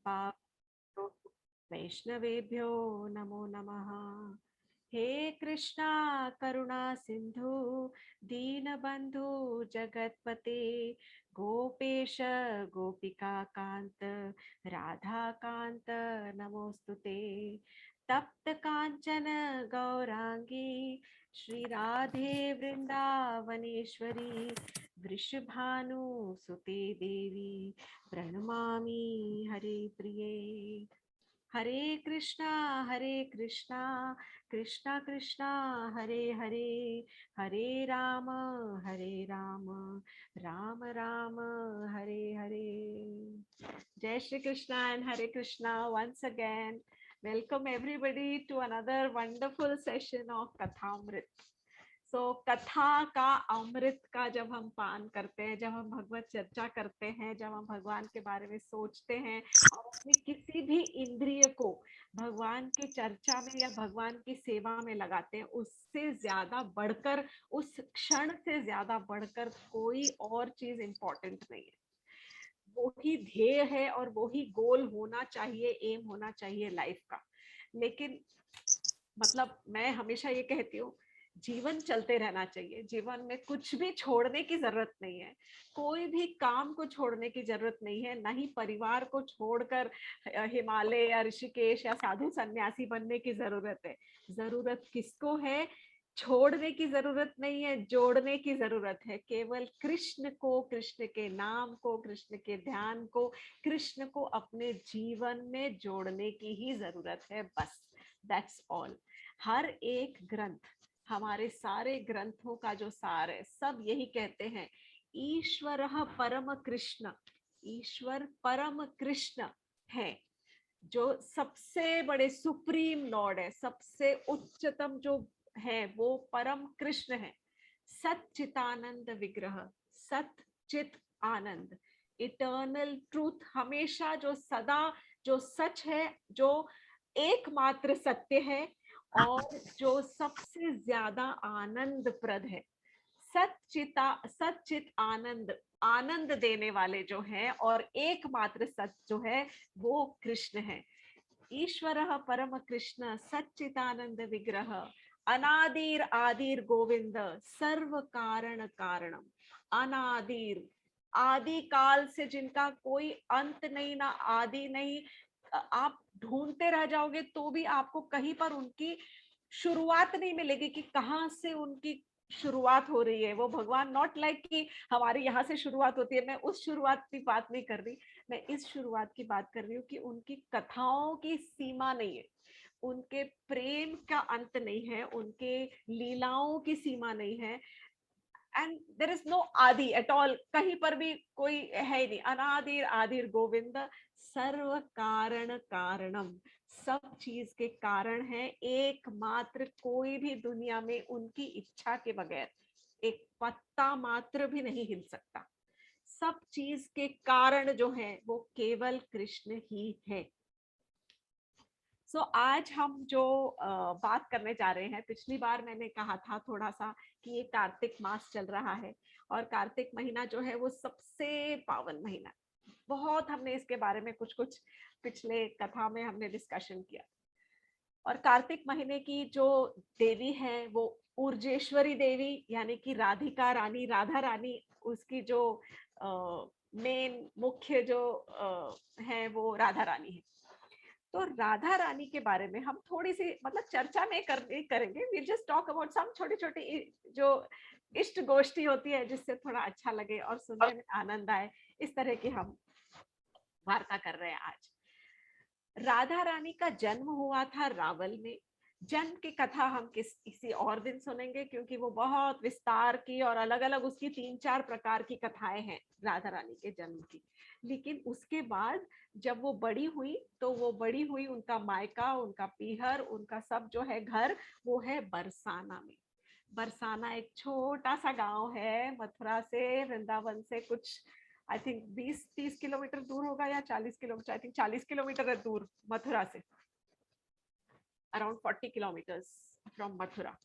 पावो वैष्णवेभ्यो नमो नमः। हे कृष्णा करुणा सिंधु दीनबंधु जगतपते गोपेश गोपिका कांत राधा कांत नमोस्तुते। तप्त कांचन गौरांगी श्री राधे वृंदावनेश्वरी वृषभानुसुते देवी प्रणमामि हरे प्रिये। हरे कृष्णा कृष्णा कृष्णा हरे हरे हरे राम राम राम हरे हरे। जय Shri Krishna and Hare Krishna once again. Welcome everybody to another wonderful session of Kathamrit. कथा का अमृत का जब हम पान करते हैं, जब हम भगवत चर्चा करते हैं, जब हम भगवान के बारे में सोचते हैं और अपनी किसी भी इंद्रिय को भगवान की चर्चा में या भगवान की सेवा में लगाते हैं, उससे ज्यादा बढ़कर, उस क्षण से ज्यादा बढ़कर कोई और चीज इंपॉर्टेंट नहीं है। वो ही ध्येय है और वो ही गोल होना चाहिए, एम होना चाहिए लाइफ का। लेकिन मतलब मैं हमेशा ये कहती हूँ, जीवन चलते रहना चाहिए, जीवन में कुछ भी छोड़ने की जरूरत नहीं है, कोई भी काम को छोड़ने की जरूरत नहीं है, ना ही परिवार को छोड़कर हिमालय या ऋषिकेश या साधु सन्यासी बनने की जरूरत है। जरूरत किसको है? छोड़ने की जरूरत नहीं है, जोड़ने की जरूरत है। केवल कृष्ण को, कृष्ण के नाम को, कृष्ण के ध्यान को, कृष्ण को अपने जीवन में जोड़ने की ही जरूरत है, बस। That's all. हर एक ग्रंथ, हमारे सारे ग्रंथों का जो सार है, सब यही कहते हैं, ईश्वर परम कृष्ण, ईश्वर परम कृष्ण है, जो सबसे बड़े सुप्रीम लॉर्ड है, सबसे उच्चतम जो है वो परम कृष्ण है। सच्चितानंद विग्रह, सच्चित आनंद, इटर्नल ट्रूथ, हमेशा जो सदा, जो सच है, जो एकमात्र सत्य है और जो सबसे ज्यादा आनंद प्रद है। सच्चित आनंद, आनंद देने वाले जो हैं, और एकमात्र सच जो है वो कृष्ण है। ईश्वरः परम कृष्ण सच्चिदानंद विग्रह, अनादिर आदिर गोविंद, सर्व कारण कारणम। अनादिर, आदि काल से जिनका कोई अंत नहीं, ना आदि नहीं, आप ढूंढते रह जाओगे तो भी आपको कहीं पर उनकी शुरुआत नहीं मिलेगी कि कहाँ से उनकी शुरुआत हो रही है। वो भगवान नॉट लाइक कि हमारे यहाँ से शुरुआत होती है। मैं उस शुरुआत की बात नहीं कर रही, मैं इस शुरुआत की बात कर रही हूँ कि उनकी कथाओं की सीमा नहीं है, उनके प्रेम का अंत नहीं है, उनके लीलाओं की सीमा नहीं है। एंड देर इज नो आदि एट ऑल, कहीं पर भी कोई है ही नहीं। अनादिर आदिर गोविंद, सर्व कारण कारणम, सब चीज के कारण है, एकमात्र। कोई भी दुनिया में उनकी इच्छा के बगैर एक पत्ता मात्र भी नहीं हिल सकता। सब चीज के कारण जो है वो केवल कृष्ण ही है। आज हम जो बात करने जा रहे हैं, पिछली बार मैंने कहा था थोड़ा सा कि ये कार्तिक मास चल रहा है, और कार्तिक महीना जो है वो सबसे पावन महीना। बहुत हमने इसके बारे में कुछ कुछ पिछले कथा में हमने डिस्कशन किया। और कार्तिक महीने की जो देवी है वो ऊर्जेश्वरी देवी, यानी कि राधिका रानी, राधा रानी, उसकी जो मेन मुख्य जो है वो राधा रानी है। तो राधा रानी के बारे में हम थोड़ी सी मतलब चर्चा में करेंगे। We just talk about some छोटी छोटी जो इष्ट गोष्ठी होती है, जिससे थोड़ा अच्छा लगे और सुनने में आनंद आए, इस तरह की हम वार्ता कर रहे हैं आज। राधा रानी का जन्म हुआ था रावल में। जन्म की कथा हम किसी और दिन सुनेंगे, क्योंकि वो बहुत विस्तार की और अलग अलग उसकी 3-4 प्रकार की कथाएं हैं राधा रानी के जन्म की। लेकिन उसके बाद जब वो बड़ी हुई, तो वो बड़ी हुई, उनका मायका, उनका पीहर, उनका सब जो है घर, वो है बरसाना में। बरसाना एक छोटा सा गांव है, मथुरा से, वृंदावन से कुछ आई थिंक 20-30 किलोमीटर दूर होगा, या 40 किलोमीटर, आई थिंक 40 किलोमीटर है दूर मथुरा से, अराउंड 40 किलोमीटर्स फ्रॉम मथुरा।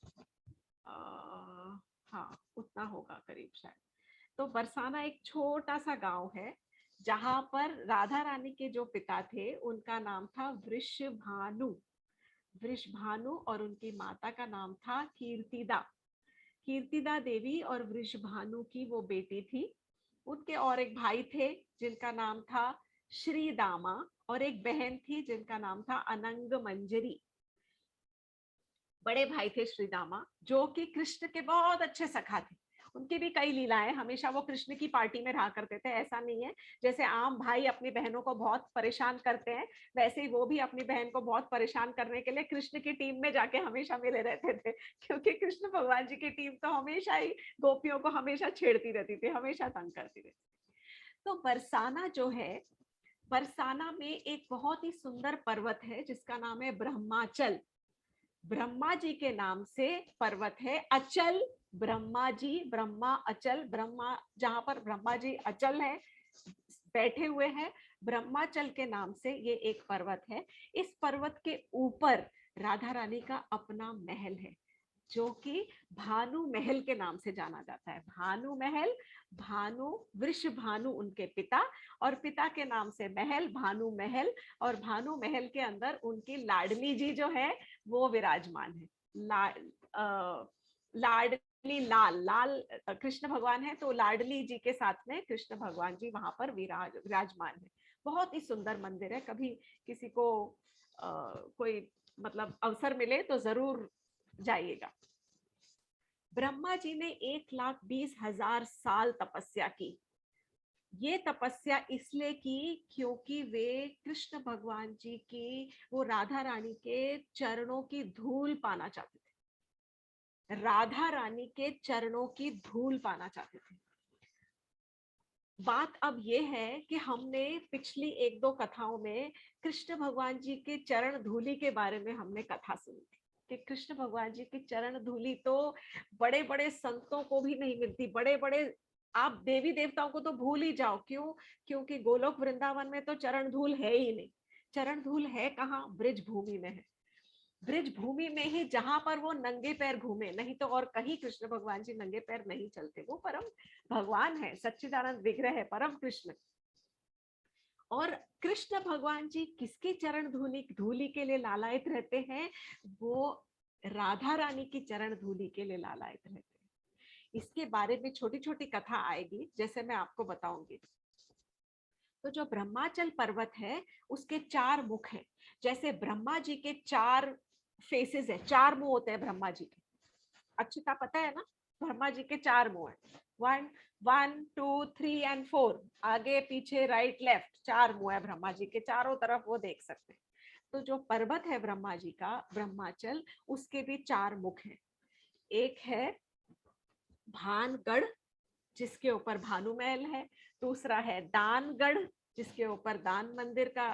हाँ, उतना होगा करीब शायद। तो बरसाना एक छोटा सा गांव है, जहां पर राधा रानी के जो पिता थे उनका नाम था वृषभानु। वृषभानु और उनकी माता का नाम था कीर्तिदा। कीर्तिदा देवी और वृषभानु की वो बेटी थी। उनके और एक भाई थे जिनका नाम था श्रीदामा, और एक बहन थी जिनका नाम था अनंग मंजरी। बड़े भाई थे श्रीदामा, जो कि कृष्ण के बहुत अच्छे सखा थे। उनकी भी कई लीलाएं, हमेशा वो कृष्ण की पार्टी में रहा करते थे। ऐसा नहीं है जैसे आम भाई अपनी बहनों को बहुत परेशान करते हैं, वैसे ही वो भी अपनी बहन को बहुत परेशान करने के लिए कृष्ण की टीम में जाके हमेशा मिले रहते थे। क्योंकि कृष्ण भगवान जी की टीम तो हमेशा ही गोपियों को हमेशा छेड़ती रहती थी, हमेशा तंग करती रहती। तो बरसाना जो है, बरसाना में एक बहुत ही सुंदर पर्वत है जिसका नाम है ब्रह्माचल। ब्रह्मा जी के नाम से पर्वत है। अचल ब्रह्मा जी, ब्रह्मा अचल, ब्रह्मा जहां पर ब्रह्मा जी अचल है, बैठे हुए हैं, ब्रह्माचल के नाम से ये एक पर्वत है। इस पर्वत के ऊपर राधा रानी का अपना महल है, जो कि भानु महल के नाम से जाना जाता है। भानु महल, भानु, वृषभानु उनके पिता, और पिता के नाम से महल भानु महल, और भानु महल के अंदर उनकी लाडली जी जो है वो विराजमान है। लाडली लाल लाल कृष्ण भगवान है, तो लाडली जी के साथ में कृष्ण भगवान जी वहां पर विराजमान है। बहुत ही सुंदर मंदिर है। कभी किसी को कोई मतलब अवसर मिले तो जरूर जाइएगा। ब्रह्मा जी ने 1,20,000 साल तपस्या की। ये तपस्या इसलिए की क्योंकि वे कृष्ण भगवान जी की, वो राधा रानी के चरणों की धूल पाना चाहते थे। राधा रानी के चरणों की धूल पाना चाहते थे। बात अब ये है कि हमने पिछली एक दो कथाओं में कृष्ण भगवान जी के चरण धूली के बारे में हमने कथा सुनी थी कि कृष्ण भगवान जी की चरण धूली तो बड़े बड़े संतों को भी नहीं मिलती। बड़े बड़े आप देवी देवताओं को तो भूल ही जाओ, क्यों? क्योंकि गोलोक वृंदावन में तो चरण धूल है ही नहीं। चरण धूल है कहाँ? ब्रिज भूमि में है। ब्रिज भूमि में ही, जहां पर वो नंगे पैर घूमे, नहीं तो और कहीं कृष्ण भगवान जी नंगे पैर नहीं चलते। वो परम भगवान है, सच्चिदानंद विग्रह है, परम कृष्ण। और कृष्ण भगवान जी किसके चरण धूली धूली के लिए लालायित रहते हैं? वो राधा रानी की चरण धूली के लिए लालायित रहते हैं। इसके बारे में छोटी छोटी कथा आएगी, जैसे मैं आपको बताऊंगी। तो जो ब्रह्माचल पर्वत है उसके 4 मुख हैं। जैसे ब्रह्मा जी के 4 फेसेस है, 4 मुंह होते हैं ब्रह्मा जी के। अक्षता पता है ना? ब्रह्मा जी के 4 मुंह है। 1 1 2 3 एंड 4, आगे पीछे राइट लेफ्ट, 4 मुंह है ब्रह्मा जी के, चारों तरफ वो देख सकते हैं। तो जो पर्वत है ब्रह्मा जी का, ब्रह्माचल, उसके भी 4 मुख हैं। एक है भानगढ़, जिसके ऊपर भानु महल है। दूसरा है दानगढ़, जिसके ऊपर दान मंदिर का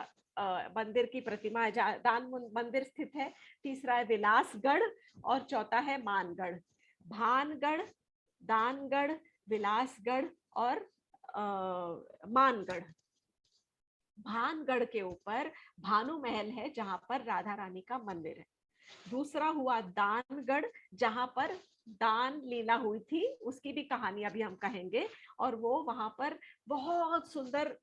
मंदिर की प्रतिमा, दान मंदिर स्थित है। तीसरा है विलासगढ़, और चौथा है मानगढ़। भानगढ़, दानगढ़, विलासगढ़ और मानगढ़। भानगढ़ के ऊपर भानु महल है जहां पर राधा रानी का मंदिर है। दूसरा हुआ दानगढ़, जहां पर दान लीला हुई थी, उसकी भी कहानी अभी हम कहेंगे। और वो वहां पर बहुत सुंदर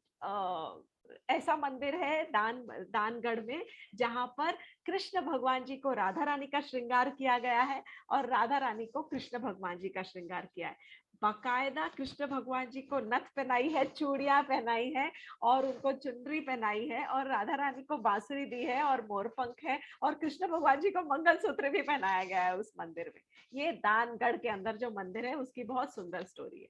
ऐसा मंदिर है दानगढ़ में, जहां पर कृष्ण भगवान जी को राधा रानी का श्रृंगार किया गया है और राधा रानी को कृष्ण भगवान जी का श्रृंगार किया है। बाकायदा कृष्ण भगवान जी को नथ पहनाई है, चूड़ियां पहनाई है, और उनको चुनरी पहनाई है, और राधा रानी को बांसुरी दी है और मोरपंख है, और कृष्ण भगवान जी को मंगलसूत्र भी पहनाया गया है उस मंदिर में। ये दानगढ़ के अंदर जो मंदिर है उसकी बहुत सुंदर स्टोरी है।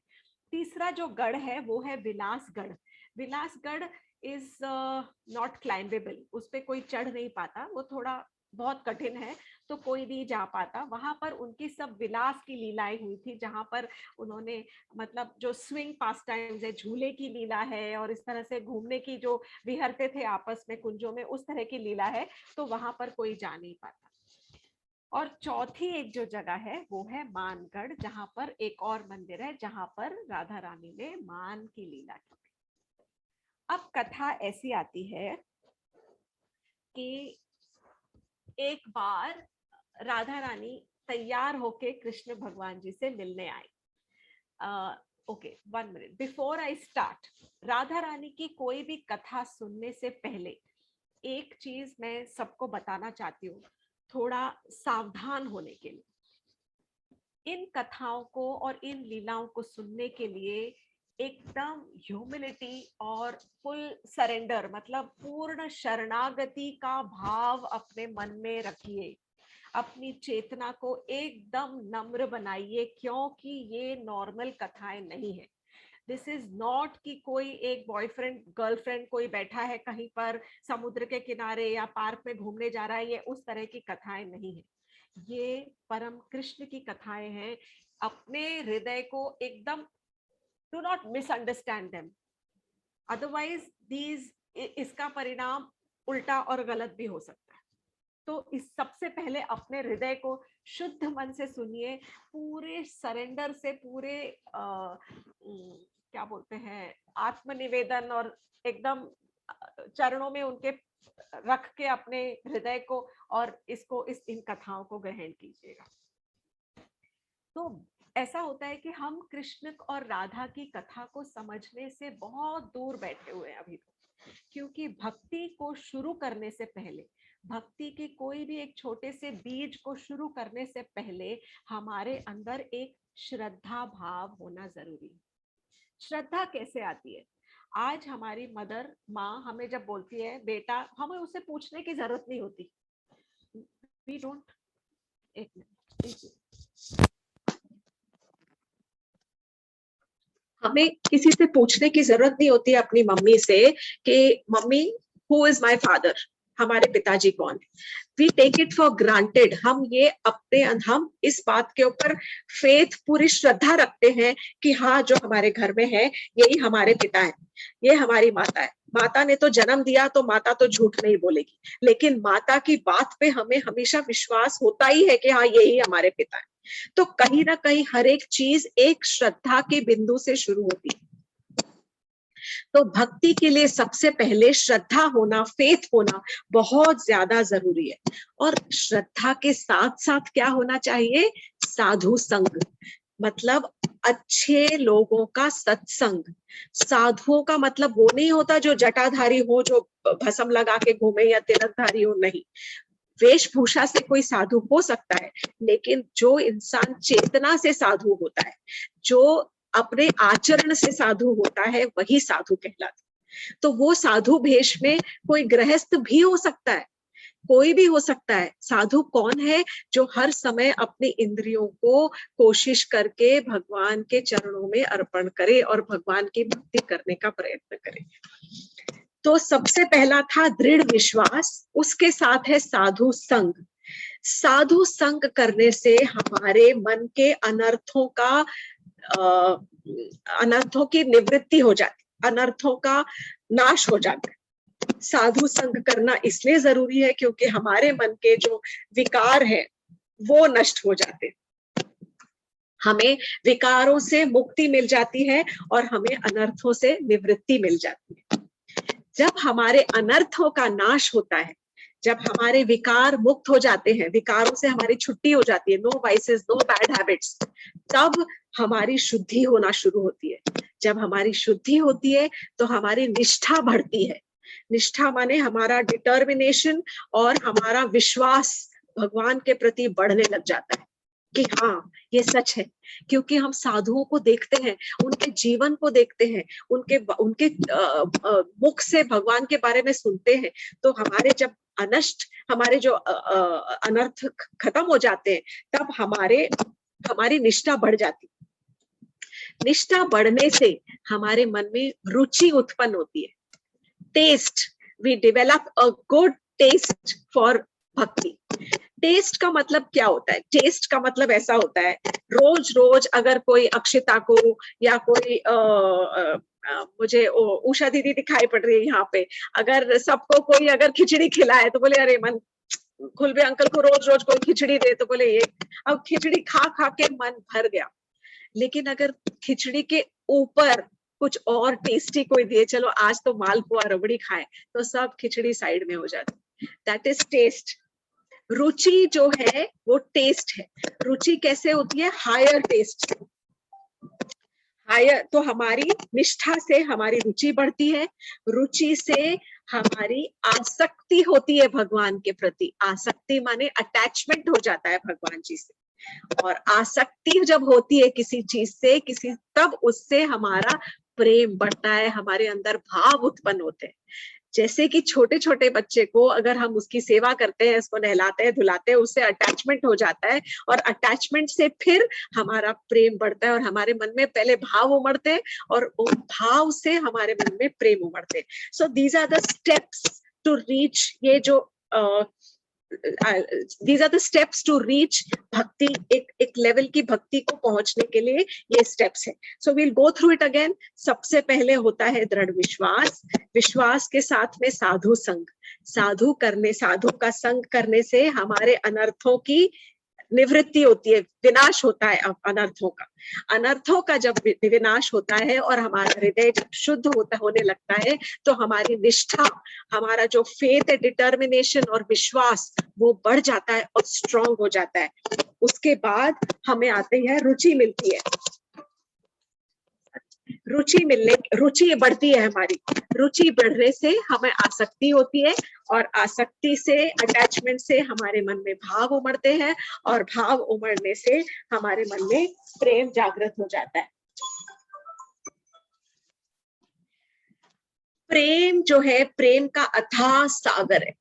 तीसरा जो गढ़ है वो है विलासगढ़। विलासगढ़ इज नॉट क्लाइंबेबल, उस पर कोई चढ़ नहीं पाता, वो थोड़ा बहुत कठिन है, तो कोई नहीं जा पाता। वहां पर उनकी सब विलास की लीलाएं हुई थी, जहां पर उन्होंने मतलब जो स्विंग पास टाइम्स है, झूले की लीला है, और इस तरह से घूमने की, जो विहरते थे आपस में कुंजों में, उस तरह की लीला है, तो वहां पर कोई जा नहीं पाता। और चौथी एक जो जगह है वो है मानगढ़, जहां पर एक और मंदिर है जहां पर राधा रानी ने मान की लीला की। अब कथा ऐसी आती है कि एक बार राधा रानी तैयार होके कृष्ण भगवान जी से मिलने आई। Okay, 1 minute before I start, Radha Rani की कोई भी कथा सुनने से पहले एक चीज मैं सबको बताना चाहती हूँ, थोड़ा सावधान होने के लिए। इन कथाओं को और इन लीलाओं को सुनने के लिए एकदम ह्यूमिलिटी और फुल सरेंडर, मतलब पूर्ण शरणागति का भाव अपने मन में रखिए। अपनी चेतना को एकदम नम्र बनाइए, क्योंकि ये नॉर्मल कथाएं नहीं है। दिस इज नॉट कि कोई एक बॉयफ्रेंड गर्लफ्रेंड कोई बैठा है कहीं पर समुद्र के किनारे या पार्क में घूमने जा रहा है, ये उस तरह की कथाएं नहीं है। ये परम कृष्ण की कथाएं हैं। अपने हृदय को एकदम, do not misunderstand them, otherwise these इसका परिणाम उल्टा और गलत भी हो सकता है। तो इस सबसे पहले अपने हृदय को शुद्ध मन से सुनिए, पूरे सरेंडर से, पूरे क्या बोलते हैं, आत्मनिवेदन, और एकदम चरणों में उनके रख के अपने हृदय को और इसको इन कथाओं को ग्रहण कीजिएगा। तो ऐसा होता है कि हम कृष्ण और राधा की कथा को समझने से बहुत दूर बैठे हुए हैं अभी तो, क्योंकि भक्ति को शुरू करने से पहले, भक्ति के कोई भी एक छोटे से बीज को शुरू करने से पहले हमारे अंदर एक श्रद्धा भाव होना जरूरी है। श्रद्धा कैसे आती है? आज हमारी मदर माँ हमें जब बोलती है बेटा, हमें उससे पूछने की जरूरत नहीं होती। वी डोंट, एक मिनट, हमें किसी से पूछने की जरूरत नहीं होती अपनी मम्मी से कि mummy who is my father, हमारे पिताजी कौन है। We take it for granted. हम इस बात के ऊपर फेथ, पूरी श्रद्धा रखते हैं कि हाँ, जो हमारे घर में है यही हमारे पिता है, ये हमारी माता है। माता ने तो जन्म दिया तो माता तो झूठ नहीं बोलेगी, लेकिन माता की बात पे हमें हमेशा विश्वास होता ही है कि हाँ, यही हमारे पिता है। तो कहीं ना कहीं हर एक चीज एक श्रद्धा के बिंदु से शुरू होती है। तो भक्ति के लिए सबसे पहले श्रद्धा होना, फेथ होना बहुत ज्यादा जरूरी है। और श्रद्धा के साथ साथ क्या होना चाहिए? साधु संग, मतलब अच्छे लोगों का सत्संग। साधुओं का मतलब वो नहीं होता जो जटाधारी हो, जो भस्म लगा के घूमे, या तिलकधारी हो, नहीं। वेशभूषा से कोई साधु हो सकता है, लेकिन जो इंसान चेतना से साधु होता है, जो अपने आचरण से साधु होता है, वही साधु कहलाता है। तो वो साधु भेष में कोई गृहस्थ भी हो सकता है, कोई भी हो सकता है। साधु कौन है? जो हर समय अपनी इंद्रियों को कोशिश करके भगवान के चरणों में अर्पण करे और भगवान की भक्ति करने का प्रयत्न करे। तो सबसे पहला था दृढ़ विश्वास, उसके साथ है साधु संग। साधु संग करने से हमारे मन के अनर्थों की निवृत्ति हो जाती, अनर्थों का नाश हो जाता है। साधु संग करना इसलिए जरूरी है क्योंकि हमारे मन के जो विकार हैं वो नष्ट हो जाते हैं, हमें विकारों से मुक्ति मिल जाती है और हमें अनर्थों से निवृत्ति मिल जाती है। जब हमारे अनर्थों का नाश होता है, जब हमारे विकार मुक्त हो जाते हैं, विकारों से हमारी छुट्टी हो जाती है, no vices, no bad habits, तब हमारी शुद्धि होना शुरू होती है। जब हमारी शुद्धि होती है तो हमारी निष्ठा बढ़ती है। निष्ठा माने हमारा डिटर्मिनेशन और हमारा विश्वास भगवान के प्रति बढ़ने लग जाता है कि हाँ, ये सच है। क्योंकि हम साधुओं को देखते हैं, उनके जीवन को देखते हैं, उनके मुख से भगवान के बारे में सुनते हैं, तो हमारे जब हमारे जो अनर्थ खत्म हो जाते हैं, तब हमारी निष्ठा बढ़ जाती। निष्ठा बढ़ने से हमारे मन में रुचि उत्पन्न होती है, taste, we develop a good taste for bhakti. Taste का मतलब क्या होता है? टेस्ट का मतलब ऐसा होता है, रोज रोज अगर कोई अक्षिता को या कोई मुझे उषा दीदी दिखाई पड़ रही है यहाँ पे, अगर सबको कोई अगर खिचड़ी खिलाए तो बोले अरे मन, खुलबे अंकल को रोज रोज कोई खिचड़ी दे तो बोले ये, अब खिचड़ी खा खा के मन भर गया। लेकिन अगर खिचड़ी के ऊपर कुछ और टेस्टी कोई दिए, चलो आज तो मालपुआ रबड़ी खाए, तो सब खिचड़ी साइड में हो जाती। That is test. रुचि जो है वो टेस्ट है। रुचि कैसे होती है? Higher taste. तो हमारी निष्ठा से हमारी रुचि बढ़ती है, रुचि से हमारी आसक्ति होती है भगवान के प्रति। आसक्ति माने अटैचमेंट हो जाता है भगवान जी से, और आसक्ति जब होती है किसी चीज से, तब उससे हमारा प्रेम बढ़ता है, हमारे अंदर भाव उत्पन्न होते हैं। जैसे कि छोटे छोटे बच्चे को अगर हम उसकी सेवा करते हैं, उसको नहलाते हैं धुलाते हैं, उससे अटैचमेंट हो जाता है, और अटैचमेंट से फिर हमारा प्रेम बढ़ता है, और हमारे मन में पहले भाव उमड़ते हैं, और उन भाव से हमारे मन में प्रेम उमड़ते हैं। So these are the steps to reach, ये जो these are the steps to reach भक्ति, एक लेवल की भक्ति को पहुंचने के लिए ये स्टेप्स है। So we'll go through it again. सबसे पहले होता है दृढ़ विश्वास, विश्वास के साथ में साधु संग, साधु का संग करने से हमारे अनर्थों की निवृत्ति होती है, विनाश होता है अनर्थों का जब विनाश होता है और हमारा हृदय जब शुद्ध होने लगता है, तो हमारी निष्ठा, हमारा जो फेथ है, डिटर्मिनेशन और विश्वास, वो बढ़ जाता है और स्ट्रांग हो जाता है। उसके बाद हमें आते हैं रुचि मिलती है, रुचि बढ़ती है हमारी, रुचि बढ़ने से हमें आसक्ति होती है, और आसक्ति से, अटैचमेंट से हमारे मन में भाव उमड़ते हैं, और भाव उमड़ने से हमारे मन में प्रेम जागृत हो जाता है। प्रेम जो है, प्रेम का अथाह सागर है,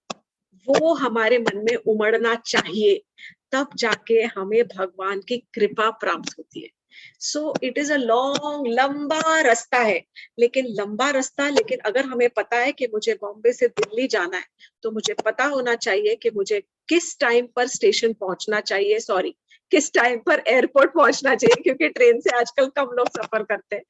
वो हमारे मन में उमड़ना चाहिए, तब जाके हमें भगवान की कृपा प्राप्त होती है। So it is a long, लंबा रास्ता है, लेकिन अगर हमें पता है कि मुझे बॉम्बे से दिल्ली जाना है, तो मुझे पता होना चाहिए कि मुझे किस टाइम पर स्टेशन पहुंचना चाहिए, किस टाइम पर एयरपोर्ट पहुंचना चाहिए, क्योंकि ट्रेन से आजकल कम लोग सफर करते हैं,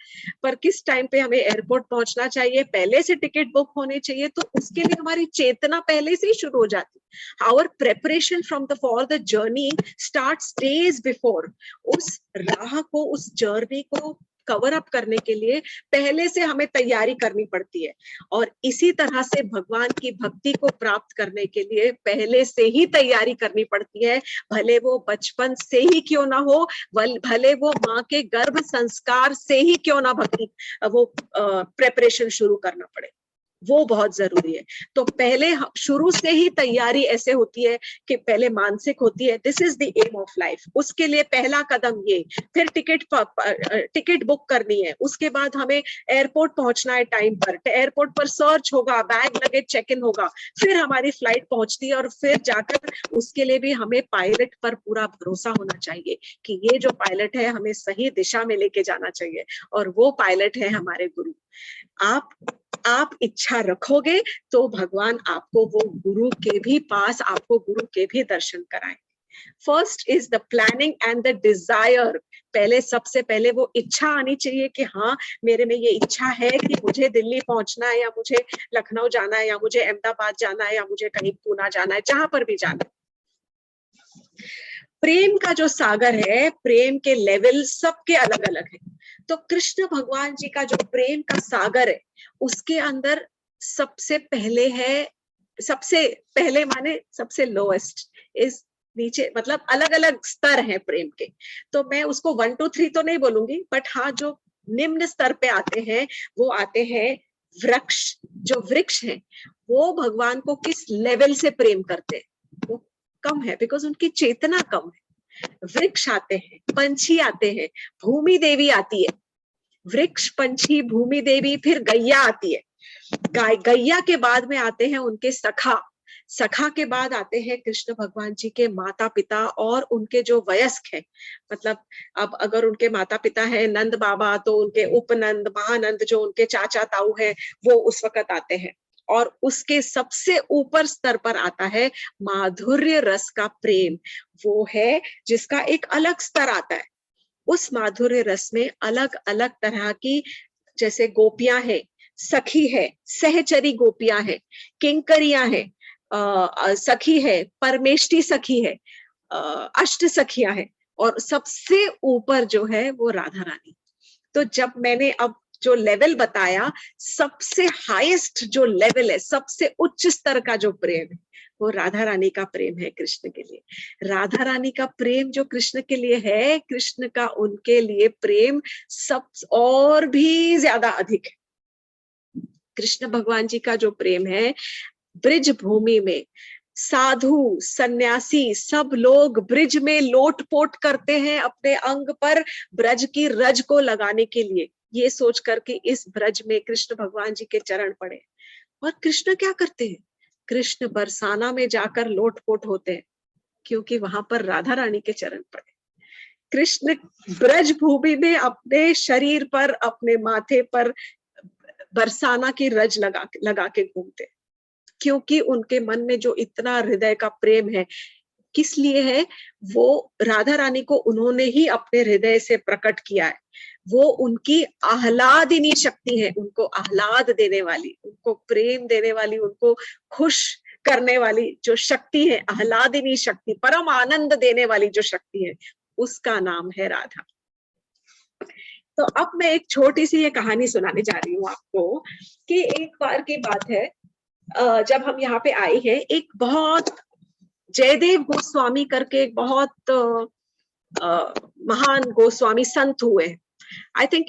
पर किस टाइम पे हमें एयरपोर्ट पहुंचना चाहिए, पहले से टिकट बुक होने चाहिए। तो उसके लिए हमारी चेतना पहले से ही शुरू हो जाती है। Our preparation for the journey starts days before. उस राह को, उस जर्नी को कवर अप करने के लिए पहले से हमें तैयारी करनी पड़ती है, और इसी तरह से भगवान की भक्ति को प्राप्त करने के लिए पहले से ही तैयारी करनी पड़ती है, भले वो बचपन से ही क्यों ना हो, भले वो माँ के गर्भ संस्कार से ही क्यों ना भक्ति वो प्रेपरेशन शुरू करना पड़े, वो बहुत जरूरी है। तो पहले शुरू से ही तैयारी ऐसे होती है कि पहले मानसिक होती है, this is the aim of life, उसके लिए पहला कदम ये, फिर टिकट बुक करनी है, उसके बाद हमें एयरपोर्ट पहुंचना है टाइम पर, एयरपोर्ट पर सर्च होगा, बैग लगेज चेक इन होगा, फिर हमारी फ्लाइट पहुंचती है, और फिर जाकर उसके लिए भी हमें पायलट पर पूरा भरोसा होना चाहिए कि ये जो पायलट है हमें सही दिशा में लेके जाना चाहिए, और वो पायलट है हमारे गुरु। आप इच्छा रखोगे तो भगवान आपको वो गुरु के भी पास, आपको गुरु के भी दर्शन कराएंगे। First is the planning and the desire. सबसे पहले वो इच्छा आनी चाहिए कि हाँ, मेरे में ये इच्छा है कि मुझे दिल्ली पहुंचना है, या मुझे लखनऊ जाना है, या मुझे अहमदाबाद जाना है, या मुझे कहीं पूना जाना है, जहां पर भी जाना है। प्रेम का जो सागर है, प्रेम के लेवल सबके अलग अलग है। तो कृष्ण भगवान जी का जो प्रेम का सागर है, उसके अंदर सबसे पहले माने सबसे लोएस्ट इस नीचे, मतलब अलग अलग स्तर हैं प्रेम के। तो मैं उसको 1 2 3 तो नहीं बोलूंगी, बट हाँ, जो निम्न स्तर पे आते हैं, वो आते हैं वृक्ष। जो वृक्ष हैं, वो भगवान को किस लेवल से प्रेम करते हैं, वो कम है, बिकॉज उनकी चेतना कम है। वृक्ष आते हैं, पंछी आते हैं, भूमि देवी आती है, वृक्ष, पंछी, भूमि देवी, फिर गैया आती है। गैया के बाद में आते हैं उनके सखा के बाद आते हैं कृष्ण भगवान जी के माता पिता और उनके जो वयस्क हैं। मतलब अब अगर उनके माता पिता हैं नंद बाबा, तो उनके उपनंद, महानंद, जो उनके चाचा ताऊ हैं, वो उस वक्त आते हैं। और उसके सबसे ऊपर स्तर पर आता है माधुर्य रस का प्रेम, वो है जिसका एक अलग स्तर आता है। उस माधुर्य रस में अलग अलग तरह की, जैसे गोपियां हैं, सखी है, सहचरी गोपियां हैं, किंकरियां हैं, सखी है, परमेष्टि सखी है, अष्ट सखियां हैं, और सबसे ऊपर जो है वो राधा रानी। तो जब मैंने अब जो लेवल बताया, सबसे हाईएस्ट जो लेवल है, सबसे उच्च स्तर का जो प्रेम है, वो राधा रानी का प्रेम है कृष्ण के लिए। राधा रानी का प्रेम जो कृष्ण के लिए है, कृष्ण का उनके लिए प्रेम सब और भी ज्यादा अधिक है। कृष्ण भगवान जी का जो प्रेम है, ब्रिज भूमि में साधु सन्यासी सब लोग ब्रिज में लोटपोट करते हैं अपने अंग पर ब्रज की रज को लगाने के लिए, ये सोच करके इस ब्रज में कृष्ण भगवान जी के चरण पड़े। और कृष्ण क्या करते हैं? कृष्ण बरसाना में जाकर लोटपोट होते हैं, क्योंकि वहां पर राधा रानी के चरण पड़े। कृष्ण ब्रज भूमि में अपने शरीर पर, अपने माथे पर बरसाना की रज लगा के घूमते, क्योंकि उनके मन में जो इतना हृदय का प्रेम है। किस लिए है? वो राधा रानी को उन्होंने ही अपने हृदय से प्रकट किया है। वो उनकी आह्लादिनी शक्ति है, उनको आह्लाद देने वाली, उनको प्रेम देने वाली, उनको खुश करने वाली जो शक्ति है, आह्लादिनी शक्ति, परम आनंद देने वाली जो शक्ति है, उसका नाम है राधा। तो अब मैं एक छोटी सी ये कहानी सुनाने जा रही हूँ आपको कि एक बार की बात है, जब हम यहाँ पे आए हैं, एक बहुत जयदेव गोस्वामी करके एक बहुत महान गोस्वामी संत हुए। आई थिंक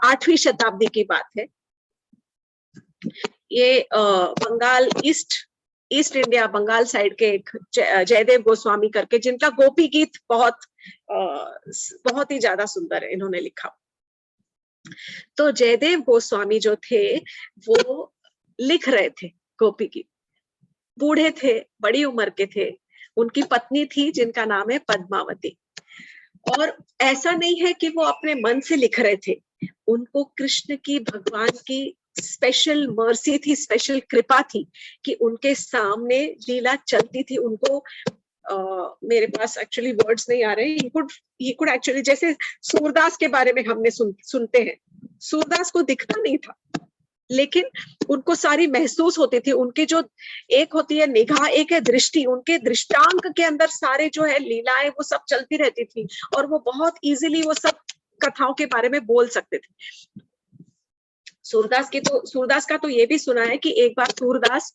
8वीं शताब्दी की बात है। ये Bengal east India, Bengal side के एक जयदेव गोस्वामी करके, जिनका गोपी गीत बहुत ही ज्यादा सुंदर है, इन्होंने लिखा। तो जयदेव गोस्वामी जो थे वो लिख रहे थे गोपी गीत। बूढ़े थे, बड़ी उम्र के थे, उनकी पत्नी थी जिनका नाम है पद्मावती। और ऐसा नहीं है कि वो अपने मन से लिख रहे थे, उनको कृष्ण की, भगवान की स्पेशल मर्सी थी, स्पेशल कृपा थी कि उनके सामने लीला चलती थी। उनको मेरे पास एक्चुअली वर्ड्स नहीं आ रहे, he could एक्चुअली, जैसे सूरदास के बारे में हमने सुनते हैं, सूरदास को दिखता नहीं था, लेकिन उनको सारी महसूस होती थी। उनकी जो एक होती है निगाह, एक है दृष्टि, उनके दृष्टांक के अंदर सारे जो है लीलाएं वो सब चलती रहती थी, और वो बहुत इजीली वो सब कथाओं के बारे में बोल सकते थे। सूरदास का तो ये भी सुना है कि एक बार सूरदास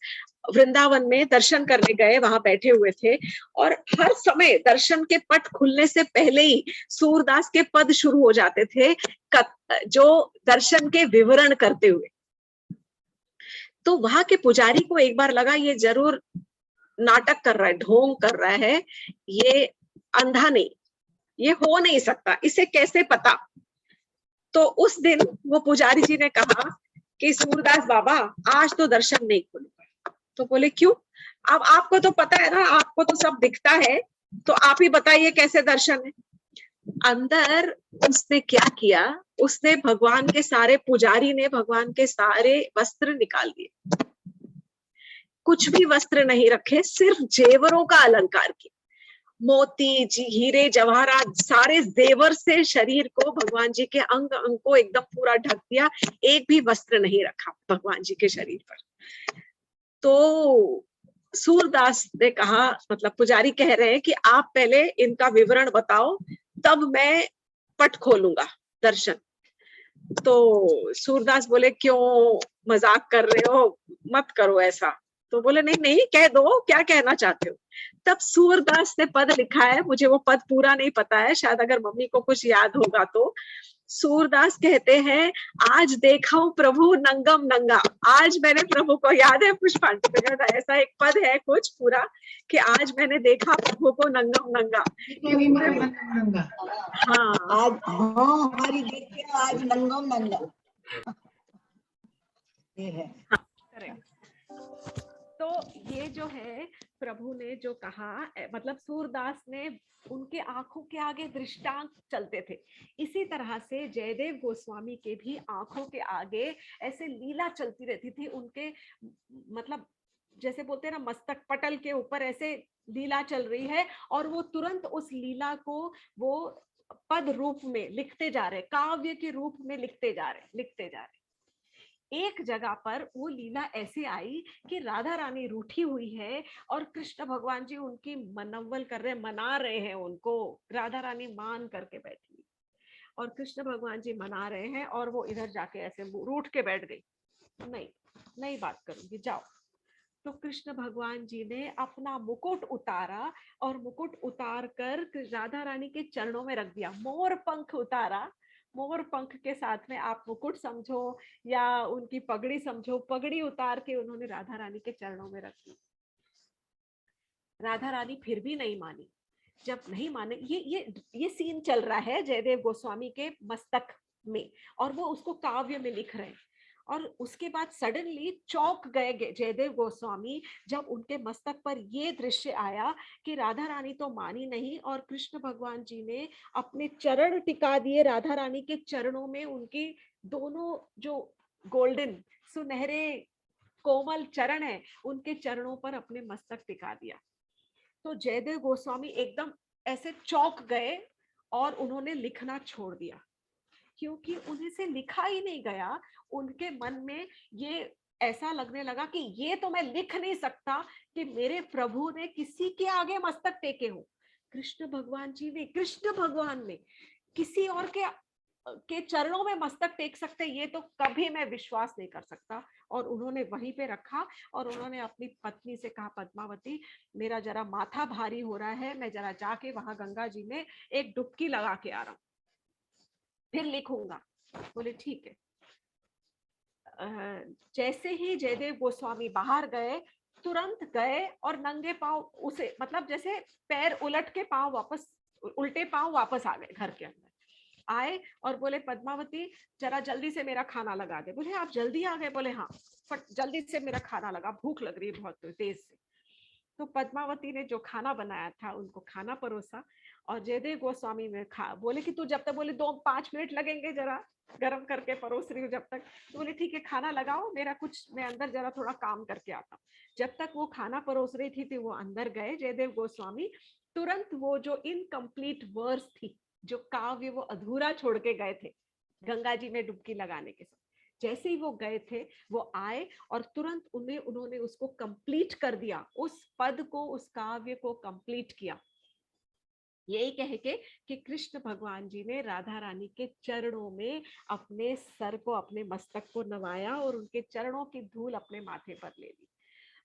वृंदावन में दर्शन करने गए, वहां बैठे हुए थे, और हर समय दर्शन के पट खुलने से पहले ही सूरदास के पद शुरू हो जाते थे जो दर्शन के विवरण करते हुए। तो वहां के पुजारी को एक बार लगा ये जरूर नाटक कर रहा है, ढोंग कर रहा है, ये अंधा नहीं, ये हो नहीं सकता, इसे कैसे पता। तो उस दिन वो पुजारी जी ने कहा कि सूरदास बाबा आज तो दर्शन नहीं खुलेगा। तो बोले क्यों? अब आपको तो पता है ना, आपको तो सब दिखता है, तो आप ही बताइए कैसे दर्शन है। अंदर उसने क्या किया, उसने भगवान के सारे, पुजारी ने भगवान के सारे वस्त्र निकाल दिए, कुछ भी वस्त्र नहीं रखे, सिर्फ जेवरों का अलंकार किया, मोती जी, हीरे जवाहरात, सारे जेवर से शरीर को, भगवान जी के अंग अंग को एकदम पूरा ढक दिया, एक भी वस्त्र नहीं रखा भगवान जी के शरीर पर। तो सूरदास ने कहा, मतलब पुजारी कह रहे हैं कि आप पहले इनका विवरण बताओ, तब मैं पट खोलूंगा दर्शन। तो सूरदास बोले क्यों मजाक कर रहे हो, मत करो ऐसा। तो बोले नहीं नहीं, कह दो क्या कहना चाहते हो। तब सूरदास ने पद लिखा है, मुझे वो पद पूरा नहीं पता है, शायद अगर मम्मी को कुछ याद होगा तो। सूरदास कहते हैं, आज देखा हूं प्रभु नंगम नंगा, आज मैंने प्रभु को, याद है पुष्पांजलि में ऐसा एक पद है कुछ पूरा, कि आज मैंने देखा प्रभु को नंगम नंगा। हाँ आज, हाँ हमारी देखिए आज नंगम नंगा ये है। तो ये जो है प्रभु ने जो कहा, मतलब सूरदास ने, उनके आंखों के आगे दृष्टांत चलते थे। इसी तरह से जयदेव गोस्वामी के भी आंखों के आगे ऐसे लीला चलती रहती थी। उनके, मतलब जैसे बोलते हैं ना, मस्तक पटल के ऊपर ऐसे लीला चल रही है, और वो तुरंत उस लीला को वो पद रूप में लिखते जा रहे, काव्य के रूप में लिखते जा रहे। एक जगह पर वो लीला ऐसे आई कि राधा रानी रूठी हुई है और कृष्ण भगवान जी उनकी मनव्वल कर रहे, मना रहे हैं उनको, राधा रानी मान करके बैठी। और कृष्ण भगवान जी मना रहे हैं और वो इधर जाके ऐसे रूठ के बैठ गई, नहीं नहीं बात करूंगी, जाओ। तो कृष्ण भगवान जी ने अपना मुकुट उतारा और मुकुट उतार कर राधा रानी के चरणों में रख दिया। मोर पंख उतारा, मोर पंख के साथ में आप मुकुट समझो या उनकी पगड़ी समझो, पगड़ी उतार के उन्होंने राधा रानी के चरणों में रख दी। राधा रानी फिर भी नहीं मानी। जब नहीं माने, ये सीन चल रहा है जयदेव गोस्वामी के मस्तक में और वो उसको काव्य में लिख रहे हैं। और उसके बाद सडनली चौंक गए जयदेव गोस्वामी जब उनके मस्तक पर ये दृश्य आया कि राधा रानी तो मानी नहीं और कृष्ण भगवान जी ने अपने चरण टिका दिए राधा रानी के चरणों में। उनकी दोनों जो गोल्डन सुनहरे कोमल चरण है, उनके चरणों पर अपने मस्तक टिका दिया। तो जयदेव गोस्वामी एकदम ऐसे चौंक गए और उन्होंने लिखना छोड़ दिया, क्योंकि उन्हें से लिखा ही नहीं गया। उनके मन में ये ऐसा लगने लगा कि ये तो मैं लिख नहीं सकता कि मेरे प्रभु ने किसी के आगे मस्तक टेके हो। कृष्ण भगवान जी ने, कृष्ण भगवान ने किसी और के चरणों में मस्तक टेक सकते, ये तो कभी मैं विश्वास नहीं कर सकता। और उन्होंने वहीं पे रखा और उन्होंने अपनी पत्नी से कहा, पद्मावती मेरा जरा माथा भारी हो रहा है, मैं जरा जाके वहां गंगा जी में एक डुबकी लगा के आ रहा हूं, फिर लिखूंगा। बोले ठीक है। जैसे ही जयदेव गोस्वामी बाहर गए, तुरंत गए और नंगे पांव उसे, मतलब जैसे पैर उलट के पांव वापस, उल्टे पांव वापस आ गए घर के अंदर। आए और बोले, पद्मावती जरा जल्दी से मेरा खाना लगा दे। बोले आप जल्दी आ गए? बोले हाँ, फट जल्दी से मेरा खाना लगा, भूख लग रही है बहुत तेज से। तो पद्मावती ने जो खाना बनाया था उनको खाना परोसा और जयदेव गोस्वामी ने खा। बोले कि तू जब तक, बोले 2-5 मिनट लगेंगे, जरा गर्म करके परोस रही हूँ जब तक। तो बोले ठीक है, खाना लगाओ, मेरा कुछ, मैं अंदर जरा थोड़ा काम करके आता हूँ। जब तक वो खाना परोस रही थी वो अंदर गए जयदेव गोस्वामी। तुरंत वो जो इनकम्प्लीट वर्स थी, जो काव्य वो अधूरा छोड़ के गए थे गंगा जी में डुबकी लगाने के साथ, जैसे ही वो गए थे वो आए और तुरंत उन्होंने उसको कंप्लीट कर दिया, उस पद को, उस काव्य को कंप्लीट किया। यही कह के कि कृष्ण भगवान जी ने राधा रानी के चरणों में अपने सर को, अपने मस्तक को नवाया और उनके चरणों की धूल अपने माथे पर ले ली।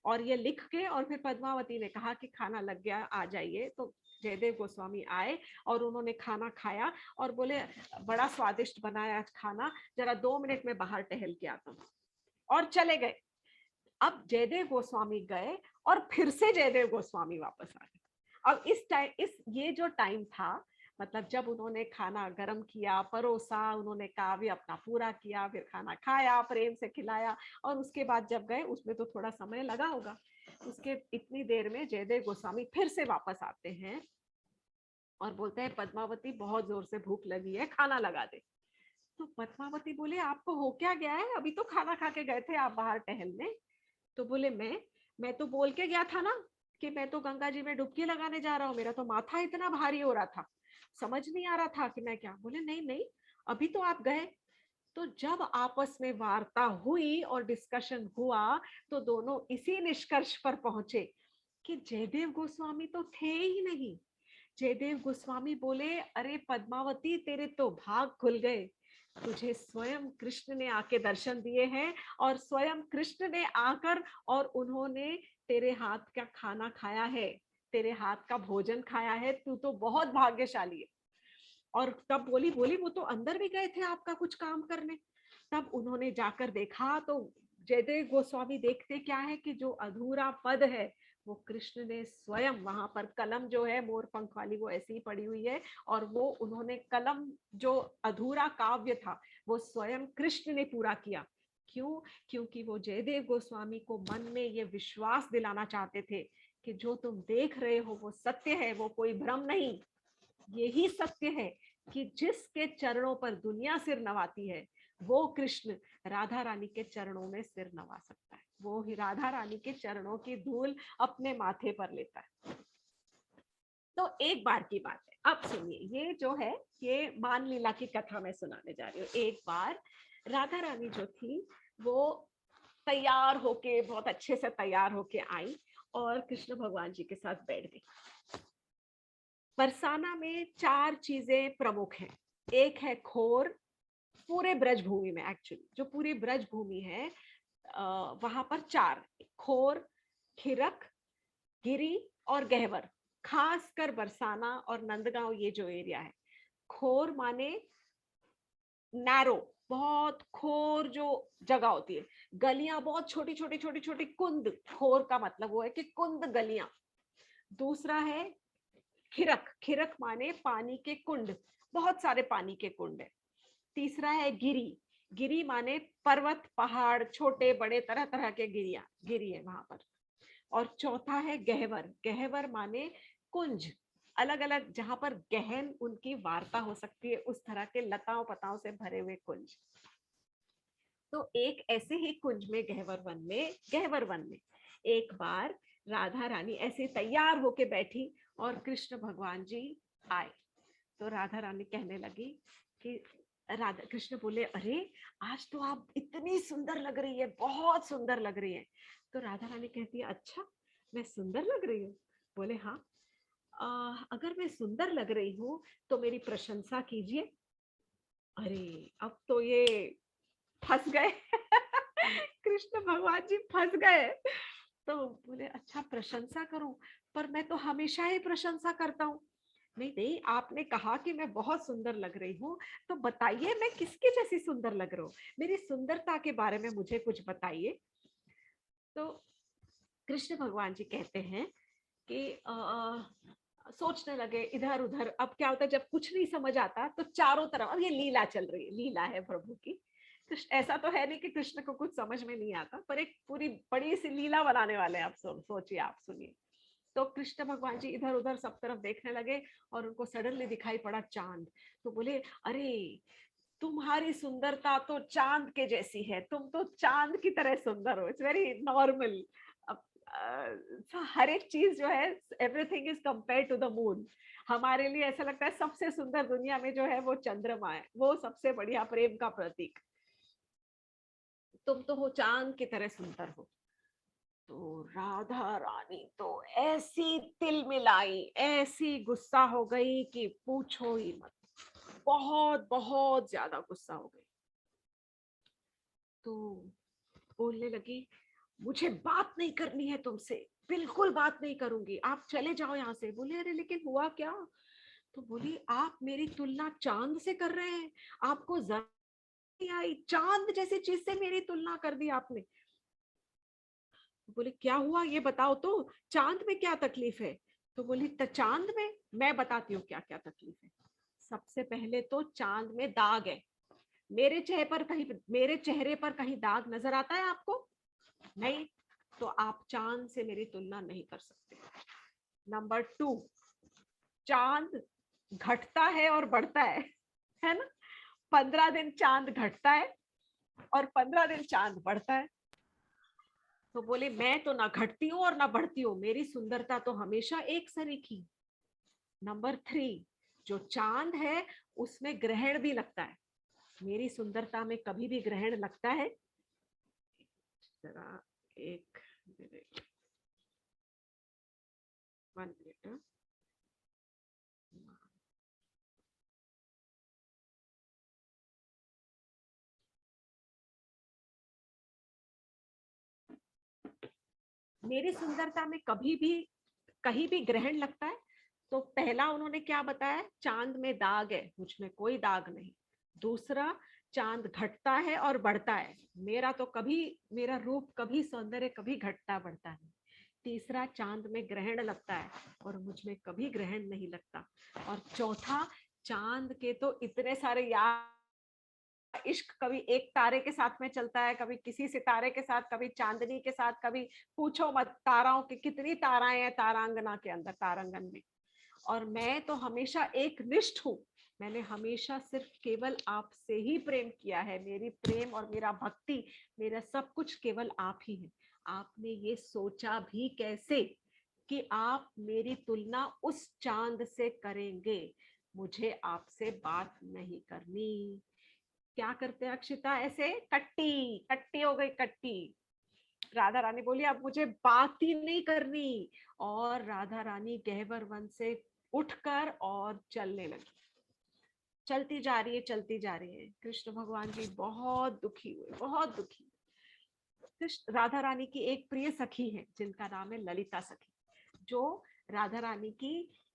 और ये लिख के और फिर पद्मावती ने कहा कि खाना लग गया, आ जाइए। तो जयदेव गोस्वामी आए और उन्होंने खाना खाया और बोले बड़ा स्वादिष्ट बनाया आज खाना, जरा 2 मिनट में बाहर टहल के आता हूँ, और चले गए। अब जयदेव गोस्वामी गए और फिर से जयदेव गोस्वामी वापस आ गए। अब ये जो टाइम था, मतलब जब उन्होंने खाना गर्म किया, परोसा, उन्होंने काव्य अपना पूरा किया, फिर खाना खाया, प्रेम से खिलाया, और उसके बाद जब गए उसमें तो थोड़ा समय लगा होगा। उसके इतनी देर में जयदेव गोस्वामी फिर से वापस आते हैं और बोलते हैं, पद्मावती बहुत जोर से भूख लगी है, खाना लगा दे। तो पद्मावती बोले, आपको हो क्या गया है? अभी तो खाना खा के गए थे आप बाहर टहलने। तो बोले, मैं तो बोल के गया था ना कि मैं तो गंगा जी में डुबकी लगाने जा रहा हूँ, मेरा तो माथा इतना भारी हो रहा था, समझ नहीं आ रहा था कि मैं क्या। बोले नहीं नहीं, अभी तो आप गए। तो जब आपस में वार्ता हुई और डिस्कशन हुआ तो दोनों इसी निष्कर्ष पर पहुंचे कि जयदेव गोस्वामी तो थे ही नहीं। जयदेव गोस्वामी बोले, अरे पद्मावती तेरे तो भाग खुल गए, तुझे स्वयं कृष्ण ने आके दर्शन दिए हैं और स्वयं कृष्ण ने आकर और उन्होंने तेरे हाथ का खाना खाया है, तेरे हाथ का भोजन खाया है, तू तो बहुत भाग्यशाली है। और तब बोली वो तो अंदर भी गए थे आपका कुछ काम करने। तब उन्होंने जाकर देखा तो जयदेव गोस्वामी देखते क्या है कि जो अधूरा पद है वो कृष्ण ने स्वयं, वहां पर कलम जो है मोर पंख वाली वो ऐसी ही पड़ी हुई है, और वो उन्होंने कलम, जो अधूरा काव्य था वो स्वयं कृष्ण ने पूरा किया। क्यों? क्योंकि वो जयदेव गोस्वामी को मन में ये विश्वास दिलाना चाहते थे कि जो तुम देख रहे हो वो सत्य है, वो कोई भ्रम नहीं। यही सत्य है कि जिसके चरणों पर दुनिया सिर नवाती है वो कृष्ण राधा रानी के चरणों में सिर नवा सकता है, वो ही राधा रानी के चरणों की धूल अपने माथे पर लेता है। तो एक बार की बात है, अब सुनिए, ये जो है ये मान लीला की कथा मैं सुनाने जा रही हूँ। एक बार राधा रानी जो थी वो तैयार होके, बहुत अच्छे से तैयार होके आई और कृष्ण भगवान जी के साथ बैठ गई। बरसाना में 4 चीजें प्रमुख हैं। एक है खोर, पूरे ब्रज भूमि में, एक्चुअली जो पूरी ब्रज भूमि है वहां पर 4, खोर, खिरक, गिरी और गहवर, खासकर बरसाना और नंदगांव ये जो एरिया है। खोर माने नैरो, बहुत खोर जो जगह होती है, गलियां बहुत छोटी छोटी छोटी छोटी, कुंद, खोर का मतलब वो है कि कुंद गलियां। दूसरा है खिरक, खिरक माने पानी के कुंड, बहुत सारे पानी के कुंड है। तीसरा है गिरी, गिरी माने पर्वत पहाड़, छोटे बड़े तरह तरह के गिरिया, गिरी है वहां पर। और चौथा है गहवर, गहवर माने कुंज, अलग अलग जहां पर गहन उनकी वार्ता हो सकती है, उस तरह के लताओं पताओं से भरे हुए कुंज। तो एक ऐसे ही कुंज में, गहवर वन में एक बार राधा रानी ऐसे तैयार होके बैठी और कृष्ण भगवान जी आए। तो राधा रानी कहने लगी कि राधा, कृष्ण बोले, अरे आज तो आप इतनी सुंदर लग रही है, बहुत सुंदर लग रही है। तो राधा रानी कहती है, अच्छा मैं सुंदर लग रही हूँ? बोले हाँ, अगर मैं सुंदर लग रही हूँ तो मेरी प्रशंसा कीजिए। अरे अब तो ये फंस गए कृष्ण भगवान जी फंस गए। तो बोले, अच्छा प्रशंसा करूं, पर मैं तो हमेशा ही प्रशंसा करता हूँ। नहीं नहीं, आपने कहा कि मैं बहुत सुंदर लग रही हूँ, तो बताइए मैं किसके जैसी सुंदर लग रही हूँ, मेरी सुंदरता के बारे में मुझे कुछ बताइए। तो कृष्ण भगवान जी कहते हैं कि सोचने लगे इधर उधर। अब क्या होता है, जब कुछ नहीं समझ आता तो चारों तरफ, अब ये लीला चल रही है, लीला है प्रभु की। कृष्ण, ऐसा तो है नहीं कि कृष्ण को कुछ समझ में नहीं आता, पर एक पूरी बड़ी सी लीला बनाने वाले हैं। आप सोचिए, आप सुनिए। तो कृष्ण भगवान जी इधर उधर सब तरफ देखने लगे और उनको सडनली दिखाई पड़ा चांद। तो बोले, अरे तुम्हारी सुंदरता तो चांद के जैसी है, तुम तो चांद की तरह सुंदर हो। It's very normal. हर एक चीज जो है, everything is compare to the moon. हमारे लिए ऐसा लगता है सबसे सुंदर दुनिया में जो है वो चंद्रमा है, वो सबसे बढ़िया प्रेम का प्रतीक। तुम तो हो चांद की तरह सुंदर हो। तो राधा रानी तो ऐसी तिल मिलाई, ऐसी गुस्सा हो गई कि पूछो ही मत, बहुत बहुत ज्यादा गुस्सा हो गई। तो बोलने लगी, मुझे बात नहीं करनी है तुमसे, बिल्कुल बात नहीं करूंगी, आप चले जाओ यहाँ से। बोले, अरे लेकिन हुआ क्या? तो बोली, आप मेरी तुलना चांद से कर रहे हैं, आपको जरा नहीं आई, चांद जैसी चीज से मेरी तुलना कर दी आपने। बोले, क्या हुआ ये बताओ तो, चांद में क्या तकलीफ है? तो बोली, चांद में मैं बताती हूँ क्या क्या तकलीफ है। सबसे पहले तो चांद में दाग है। मेरे चेहरे पर कहीं दाग नजर आता है आपको? नहीं, तो आप चांद से मेरी तुलना नहीं कर सकते। नंबर 2, चांद घटता है और बढ़ता है ना? 15 दिन चांद घटता है और 15 दिन चांद बढ़ता है। तो बोले, मैं तो ना घटती हूँ और ना बढ़ती हूँ, मेरी सुंदरता तो हमेशा एक सरीखी। नंबर 3, जो चांद है उसमें ग्रहण भी लगता है, मेरी सुंदरता में कभी भी ग्रहण लगता है? जरा एक मिनट, 1 मिनट। मेरी सुंदरता में कभी भी कहीं भी ग्रहण लगता है? तो पहला उन्होंने क्या बताया, चांद में दाग है, मुझ में कोई दाग नहीं। दूसरा, चांद घटता है और बढ़ता है, मेरा रूप कभी, सौंदर्य कभी घटता बढ़ता नहीं। तीसरा, चांद में ग्रहण लगता है और मुझ में कभी ग्रहण नहीं लगता। और चौथा, चांद के तो इतने सारे यार, इश्क कभी एक तारे के साथ में चलता है, कभी किसी सितारे के साथ, कभी चांदनी के साथ, कभी पूछो मत, ताराओं की कितनी ताराएं हैं तारांगना के अंदर, तारांगन में। और मैं तो हमेशा एक निष्ठ हूँ, मैंने हमेशा सिर्फ केवल आपसे ही प्रेम किया है, मेरी प्रेम और मेरा भक्ति, मेरा सब कुछ केवल आप ही है। आपने ये सोचा भी कैसे कि आप मेरी तुलना उस चांद से करेंगे? मुझे आपसे बात नहीं करनी। क्या करते हैं अक्षिता, ऐसे कट्टी कट्टी हो गई, कट्टी। राधा रानी बोली, अब मुझे बात ही नहीं करनी। और राधा रानी गहवर वन से उठकर और चलने लगी। चलती जा रही है, चलती जा रही है। कृष्ण भगवान जी बहुत दुखी हुए, बहुत दुखी। कृष्ण राधा रानी की एक प्रिय सखी है जिनका नाम है ललिता सखी, जो राधा रानी की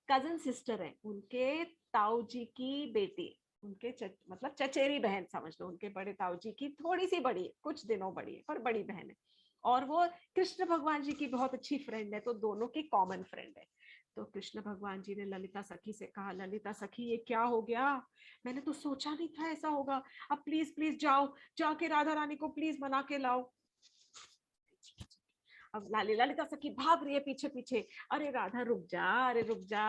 कजन सिस्टर है, उनके ताऊ जी की बेटी, उनके मतलब चचेरी बहन समझ लो, उनके बड़े ताऊ जी की थोड़ी सी बड़ी है, कुछ दिनों बड़ी है, पर बड़ी बहन है। और वो कृष्ण भगवान जी की बहुत अच्छी फ्रेंड है, तो दोनों की कॉमन फ्रेंड है। तो कृष्ण भगवान जी ने ललिता सखी से कहा, ललिता सखी ये क्या हो गया, मैंने तो सोचा नहीं था ऐसा होगा, अब प्लीज प्लीज जाओ, जाके राधा रानी को प्लीज मना के लाओ। अब ललिता सखी भाग रही है पीछे पीछे, अरे राधा रुक जा, अरे रुक जा,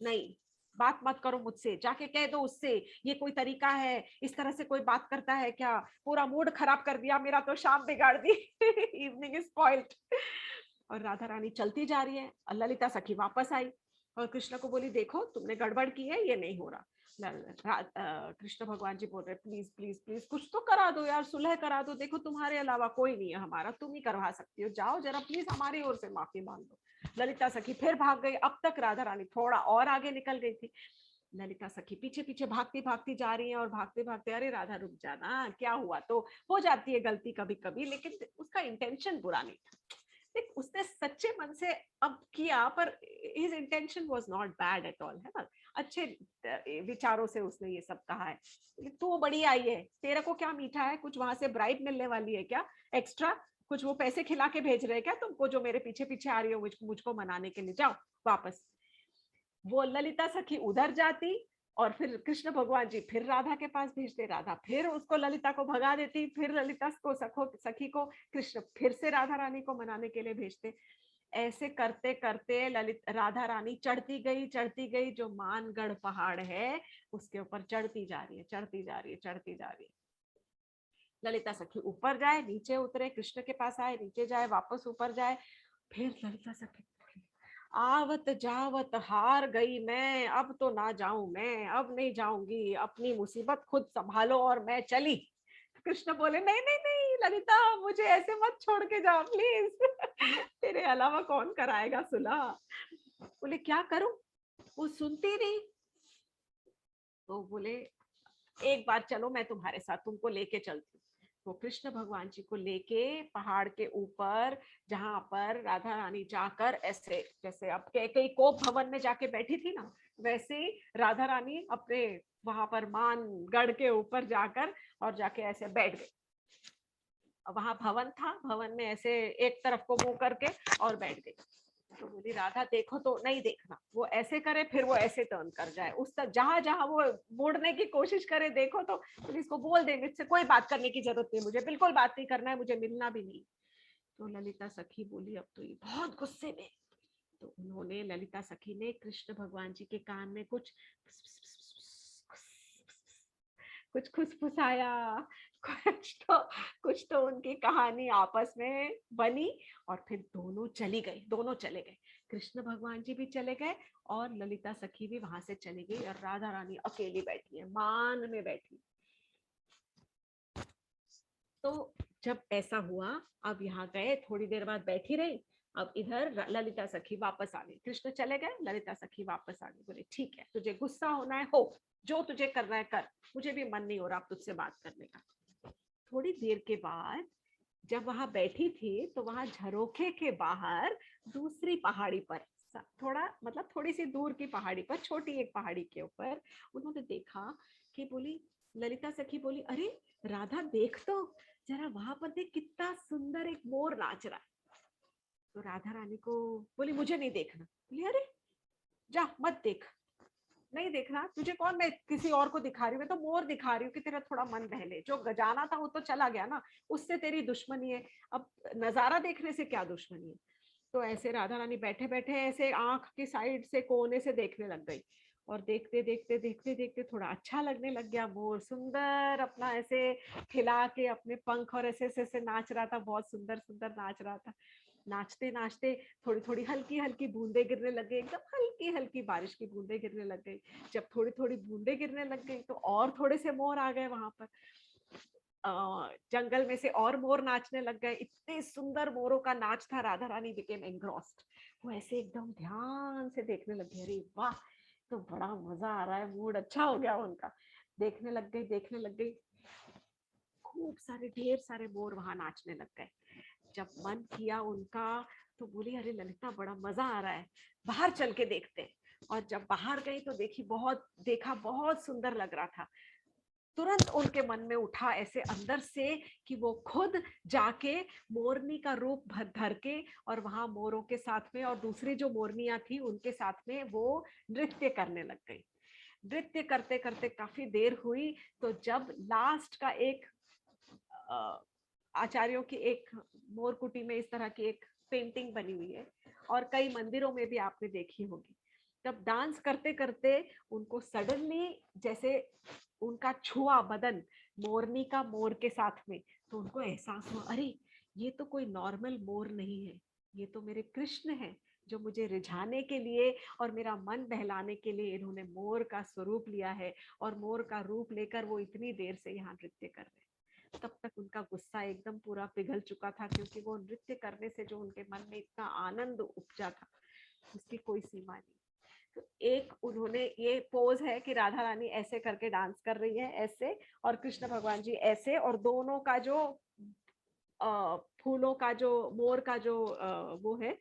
नहीं बात मत करो मुझसे, जाके कह दो उससे, ये कोई तरीका है, इस तरह से कोई बात करता है क्या, पूरा मूड खराब कर दिया मेरा, तो शाम बिगाड़ दी, इवनिंग इज स्पॉइल्ड। और राधा रानी चलती जा रही है, और ललिता सखी वापस आई और कृष्ण को बोली, देखो तुमने गड़बड़ की है, ये नहीं हो रहा। कृष्ण भगवान जी बोल रहे, प्लीज प्लीज प्लीज कुछ तो करा दो यार, सुलह करा दो, देखो तुम्हारे अलावा कोई नहीं है हमारा, तुम ही करवा सकती हो, जाओ जरा प्लीज हमारी ओर से माफी मांग दो। ललिता सखी फिर भाग गई, अब तक राधा रानी थोड़ा और आगे निकल गई थी। ललिता सखी पीछे पीछे भागती भागती जा रही है, और भागते भागते, अरे राधा रुक जाना, क्या हुआ, तो हो जाती है गलती कभी कभी, लेकिन उसका इंटेंशन बुरा नहीं था, उसने सच्चे मन से अब किया, पर his intention was not bad at all, है ना, अच्छे विचारों से उसने ये सब कहा है। तू बड़ी आई है, तेरे को क्या मीठा है, कुछ वहां से ब्राइब मिलने वाली है क्या, एक्स्ट्रा कुछ वो पैसे खिला के भेज रहे क्या तुमको, जो मेरे पीछे पीछे आ रही हो मुझको मनाने के लिए, जाओ वापस। वो ललिता सखी उधर जाती, और फिर कृष्ण भगवान जी फिर राधा के पास भेजते, राधा फिर उसको ललिता को भगा देती, फिर ललिता को सखी को कृष्ण फिर से राधा रानी को मनाने के लिए भेजते। ऐसे करते करते राधा रानी चढ़ती गई, जो मानगढ़ पहाड़ है उसके ऊपर चढ़ती जा रही है, चढ़ती जा रही है, चढ़ती जा रही है। ललिता सखी ऊपर जाए, नीचे उतरे, कृष्ण के पास आए, नीचे जाए, वापस ऊपर जाए, फिर ललिता सखी, आवत जावत हार गई मैं, अब तो ना जाऊं मैं, अब नहीं जाऊंगी, अपनी मुसीबत खुद संभालो, और मैं चली। कृष्ण बोले, नहीं नहीं नहीं ललिता, मुझे ऐसे मत छोड़ के जाओ प्लीज, तेरे अलावा कौन कराएगा सुलह। बोले क्या करूं, वो सुनती नहीं, तो बोले एक बार चलो मैं तुम्हारे साथ, तुमको लेके चलती हूँ। वो कृष्ण भगवान जी को लेके पहाड़ के ऊपर, जहां पर राधा रानी जाकर ऐसे, जैसे अब कई कोप भवन में जाके बैठी थी ना, वैसे राधा रानी अपने वहां पर मानगढ़ के ऊपर जाकर, और जाके ऐसे बैठ गई। वहां भवन था, भवन में ऐसे एक तरफ को मुंह करके और बैठ गई। तो बोली, राधा देखो, तो नहीं देखना, वो ऐसे करे फिर वो ऐसे टर्न कर जाए, उस तक जहां जहां वो मोड़ने की कोशिश करे, देखो तो पुलिस को बोल दे, मुझसे कोई बात करने की जरूरत नहीं, मुझे बिल्कुल बात नहीं करना है, मुझे मिलना भी नहीं। तो ललिता सखी बोली, अब तो ये बहुत गुस्से में। तो उन्होंने, ललिता सखी ने कृष्ण भगवान जी के कान में कुछ खुसफुसाया, कुछ तो उनकी कहानी आपस में बनी, और फिर दोनों चली गई, दोनों चले गए, कृष्ण भगवान जी भी चले गए, और ललिता सखी भी वहां से चली गई, और राधा रानी अकेली बैठी है, मान में बैठी। तो जब ऐसा हुआ, अब यहाँ गए, थोड़ी देर बाद बैठी रही, अब इधर ललिता सखी वापस आ गई, कृष्ण चले गए, ललिता सखी वापस आ गई, बोले ठीक है, तुझे गुस्सा होना है हो, जो तुझे करना है कर, मुझे भी मन नहीं हो रहा तुझसे बात करने का। थोड़ी देर के बाद जब वहां बैठी थी, तो वहां झरोखे के बाहर दूसरी पहाड़ी पर, थोड़ा मतलब थोड़ी सी दूर की पहाड़ी पर, छोटी एक पहाड़ी के ऊपर, उन्होंने देखा कि, बोली ललिता सखी बोली, अरे राधा देख तो जरा, वहां पर देख कितना सुंदर एक मोर नाच रहा है। तो राधा रानी को बोली, मुझे नहीं देखना। बोली, अरे जा मत देख, नहीं देखना तुझे, कौन मैं किसी और को दिखा रही हूँ, मैं तो मोर दिखा रही हूँ कि तेरा थोड़ा मन बहले, जो जाना था वो तो चला गया ना, उससे तेरी दुश्मनी है, अब नजारा देखने से क्या दुश्मनी है। तो ऐसे राधा रानी बैठे बैठे ऐसे आंख की साइड से, कोने से देखने लग गई, और देखते देखते देखते देखते थोड़ा अच्छा लगने लग गया, मोर सुंदर अपना ऐसे खिला के अपने पंख, और ऐसे ऐसे नाच रहा था, बहुत सुंदर सुंदर नाच रहा था। नाचते नाचते थोड़ी थोड़ी हल्की हल्की बूंदे गिरने लग गई, एकदम हल्की हल्की बारिश की बूंदे गिरने लग गई। जब थोड़ी थोड़ी बूंदे गिरने लग गई, तो और थोड़े से मोर आ गए वहां पर, जंगल में से और मोर नाचने लग गए, इतने सुंदर मोरों का नाच था, राधा रानी बिकेम एंग्रॉस्ड, वो ऐसे एकदम ध्यान से देखने लगे, अरे वाह, तो बड़ा मजा आ रहा है, मूड अच्छा हो गया उनका। देखने लग गई, देखने लग गई। खूब सारे, ढेर सारे मोर वहां नाचने लग गए। जब मन किया उनका तो बोली, अरे ललिता बड़ा मजा आ रहा है, बाहर चल के देखते हैं। और जब बाहर गई तो देखा बहुत सुंदर लग रहा था। तुरंत उनके मन में उठा ऐसे अंदर से कि वो खुद जाके मोरनी का रूप धर के और वहां मोरों के साथ में और दूसरी जो मोरनियां थी उनके साथ में वो नृत्य करने लग गई। नृत्य करते करते काफी देर हुई, तो जब लास्ट का एक आचार्यों की एक मोरकुटी में इस तरह की एक पेंटिंग बनी हुई है और कई मंदिरों में भी आपने देखी होगी, तब डांस करते करते उनको सडनली जैसे उनका छुआ बदन मोरनी का मोर के साथ में, तो उनको एहसास हुआ, अरे ये तो कोई नॉर्मल मोर नहीं है, ये तो मेरे कृष्ण हैं जो मुझे रिझाने के लिए और मेरा मन बहलाने के लिए इन्होंने मोर का स्वरूप लिया है और मोर का रूप लेकर वो इतनी देर से यहाँ नृत्य कर रहे हैं। तब तक उनका गुस्सा एकदम पूरा पिघल चुका था, क्योंकि वो नृत्य करने से जो उनके मन में इतना आनंद उपजा था उसकी कोई सीमा नहीं। तो एक उन्होंने ये पोज है कि राधा रानी ऐसे करके डांस कर रही है ऐसे, और कृष्ण भगवान जी ऐसे, और दोनों का जो फूलों का जो मोर का जो वो है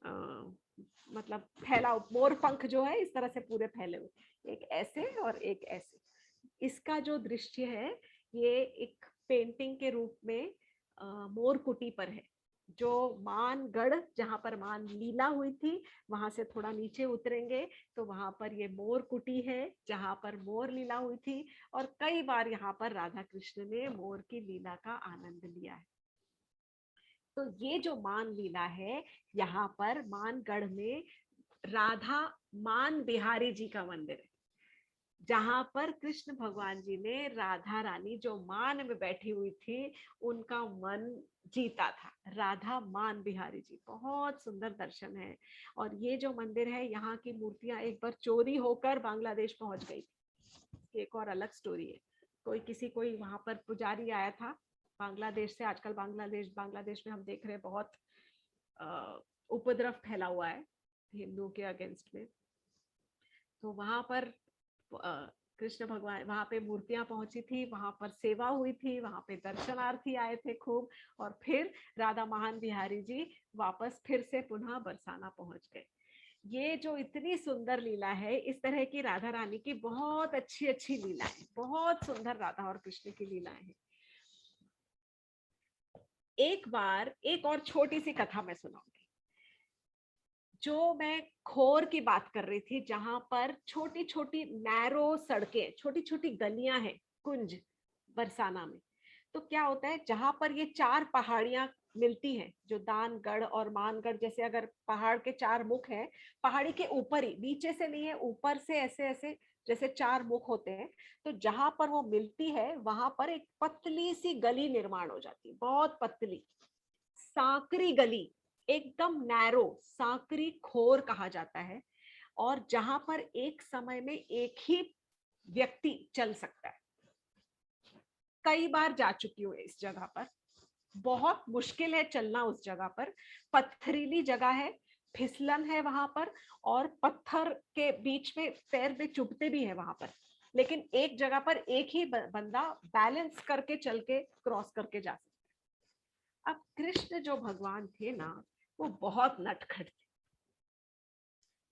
मतलब फैला मोर पंख जो है इस तरह से पूरे फैले हुए, एक ऐसे और एक ऐसे। इसका जो दृश्य है ये एक पेंटिंग के रूप में मोरकुटी पर है, जो मानगढ़ जहां पर मान लीला हुई थी वहां से थोड़ा नीचे उतरेंगे तो वहां पर ये मोर कुटी है जहां पर मोर लीला हुई थी, और कई बार यहाँ पर राधा कृष्ण ने मोर की लीला का आनंद लिया है। तो ये जो मान लीला है, यहाँ पर मानगढ़ में राधा मान बिहारी जी का मंदिर है, जहां पर कृष्ण भगवान जी ने राधा रानी जो मान में बैठी हुई थी उनका मन जीता था। राधा मान बिहारी जी, बहुत सुंदर दर्शन है। और ये जो मंदिर है, यहाँ की मूर्तियां एक बार चोरी होकर बांग्लादेश पहुंच गई थी, एक और अलग स्टोरी है। कोई वहां पर पुजारी आया था बांग्लादेश से। आजकल बांग्लादेश में हम देख रहे हैं बहुत उपद्रव फैला हुआ है हिंदुओं के अगेंस्ट में। तो वहां पर कृष्ण भगवान, वहां पे मूर्तियां पहुंची थी, वहां पर सेवा हुई थी, वहां पे दर्शनार्थी आए थे खूब, और फिर राधा महान बिहारी जी वापस फिर से पुनः बरसाना पहुंच गए। ये जो इतनी सुंदर लीला है, इस तरह की राधा रानी की बहुत अच्छी अच्छी लीला है, बहुत सुंदर राधा और कृष्ण की लीलाएं हैं। एक बार एक और छोटी सी कथा मैं सुनाऊंगी। जो मैं खोर की बात कर रही थी, जहां पर छोटी छोटी नैरो सड़कें, छोटी छोटी गलियां हैं कुंज बरसाना में, तो क्या होता है जहां पर ये चार पहाड़ियां मिलती हैं, जो दानगढ़ और मानगढ़ जैसे, अगर पहाड़ के चार मुख हैं, पहाड़ी के ऊपर ही, नीचे से नहीं है, ऊपर से ऐसे ऐसे जैसे चार मुख होते हैं, तो जहां पर वो मिलती है वहां पर एक पतली सी गली निर्माण हो जाती है, बहुत पतली सांकरी गली, एकदम नैरो सांकरी खोर कहा जाता है, और जहां पर एक समय में एक ही व्यक्ति चल सकता है। कई बार जा चुकी हूँ इस जगह पर, बहुत मुश्किल है चलना उस जगह पर, पत्थरीली जगह है, फिसलन है वहां पर, और पत्थर के बीच में पैर में चुभते भी है वहां पर, लेकिन एक जगह पर एक ही बंदा बैलेंस करके चल के क्रॉस करके जा सकता है। अब कृष्ण जो भगवान थे ना, वो बहुत नटखट थे,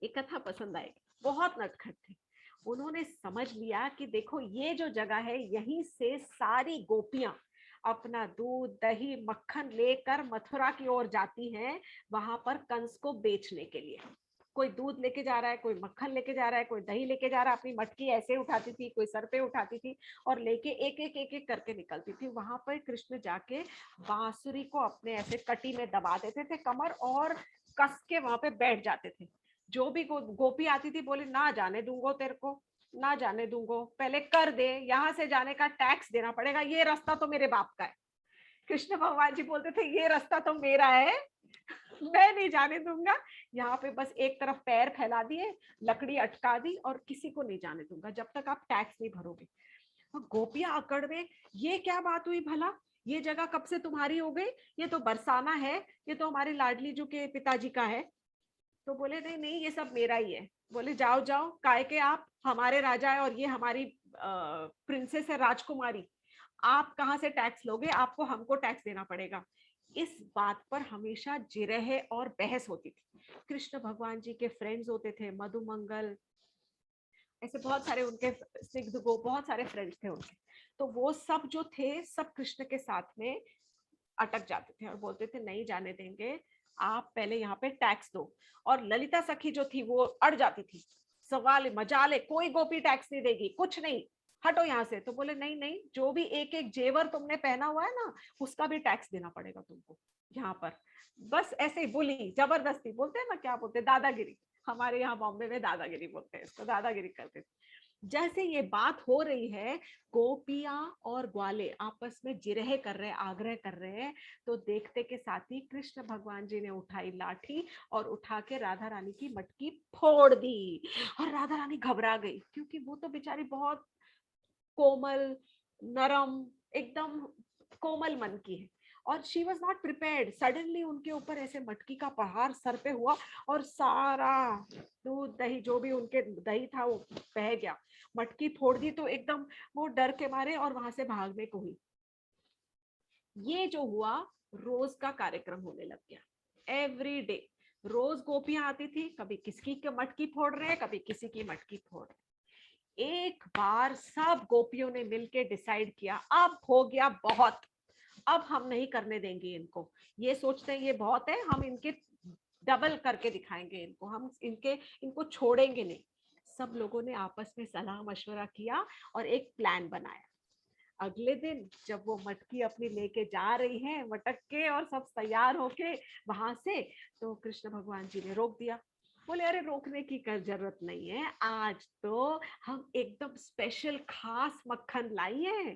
ये कथा पसंद आएगी, बहुत नटखट थे। उन्होंने समझ लिया कि देखो ये जो जगह है, यहीं से सारी गोपियां अपना दूध दही मक्खन लेकर मथुरा की ओर जाती हैं, वहां पर कंस को बेचने के लिए। कोई दूध लेके जा रहा है, कोई मक्खन लेके जा रहा है, कोई दही लेके जा रहा है, अपनी मटकी ऐसे उठाती थी, कोई सर पे उठाती थी और लेके एक एक एक एक करके निकलती थी। वहां पर कृष्ण जाके बांसुरी को अपने ऐसे कटी में दबा देते थे कमर, और कस के वहां पे बैठ जाते थे। जो भी गोपी आती थी, बोले ना जाने दूंगो तेरे को, ना जाने दूंगो, पहले कर दे, यहाँ से जाने का टैक्स देना पड़ेगा, ये रास्ता तो मेरे बाप का है। कृष्ण भगवान जी बोलते थे ये रास्ता तो मेरा है, मैं नहीं जाने दूंगा। यहाँ पे बस एक तरफ पैर फैला दिए, लकड़ी अटका दी, और किसी को नहीं जाने दूंगा जब तक आप टैक्स नहीं भरोगे। तो गोपियां अकड़ में, ये क्या बात हुई भला, ये जगह कब से तुम्हारी हो गई, ये तो बरसाना है, ये तो हमारे लाडली जी के पिताजी का है। तो बोले नहीं नहीं, ये सब मेरा ही है। बोले जाओ जाओ, काय के आप हमारे राजा है और ये हमारी प्रिंसेस है, राजकुमारी, आप कहाँ से टैक्स लोगे, आपको हमको टैक्स देना पड़ेगा। इस बात पर हमेशा जिरह और बहस होती थी। कृष्ण भगवान जी के फ्रेंड्स होते थे, मधुमंगल, ऐसे बहुत सारे उनके स्निग्ध गो, बहुत सारे फ्रेंड्स थे उनके। तो वो सब जो थे सब कृष्ण के साथ में अटक जाते थे और बोलते थे नहीं जाने देंगे, आप पहले यहाँ पे टैक्स दो। और ललिता सखी जो थी वो अड़ जाती थी, सवाल मजाल है, कोई गोपी टैक्स नहीं देगी, कुछ नहीं, हटो यहाँ से। तो बोले नहीं नहीं, जो भी एक एक जेवर तुमने पहना हुआ है ना, उसका भी टैक्स देना पड़ेगा तुमको यहाँ पर। बस ऐसे ही बोली, जबरदस्ती, बोलते हैं ना, क्या बोलते हैं, दादागिरी। हमारे यहाँ बॉम्बे में दादागिरी बोलते हैं इसको, दादागिरी करते थे। जैसे ये बात हो रही है, गोपियां और ग्वाले आपस में जिरह कर रहे हैं, आग्रह कर रहे हैं, तो देखते के साथ ही कृष्ण भगवान जी ने उठाई लाठी और उठा के राधा रानी की मटकी फोड़ दी। और राधा रानी घबरा गई, क्योंकि वो तो बेचारी बहुत कोमल, नरम, एकदम कोमल मन की है, और she was not prepared. Suddenly उनके ऊपर ऐसे मटकी का पहाड़ सर पे हुआ और सारा दूध दही जो भी उनके दही था वो बह गया। मटकी फोड़ दी तो एकदम वो डर के मारे और वहां से भागने को हुई। ये जो हुआ, रोज का कार्यक्रम होने लग गया। एवरी डे रोज गोपियां आती थी, कभी किसी की मटकी फोड़ रहे, कभी किसी की मटकी फोड़ रहे। एक बार सब गोपियों ने मिलके डिसाइड किया, अब हो गया बहुत, अब हम नहीं करने देंगे इनको। ये सोचते हैं ये बहुत है, हम इनके डबल करके दिखाएंगे इनको, हम इनको छोड़ेंगे नहीं। सब लोगों ने आपस में सलाह मशवरा किया और एक प्लान बनाया। अगले दिन जब वो मटकी अपनी लेके जा रही है, मटक के और सब तैयार होके वहां से, तो कृष्ण भगवान जी ने रोक दिया। बोले अरे रोकने की जरूरत नहीं है, आज तो हम एकदम स्पेशल खास मक्खन लाई है,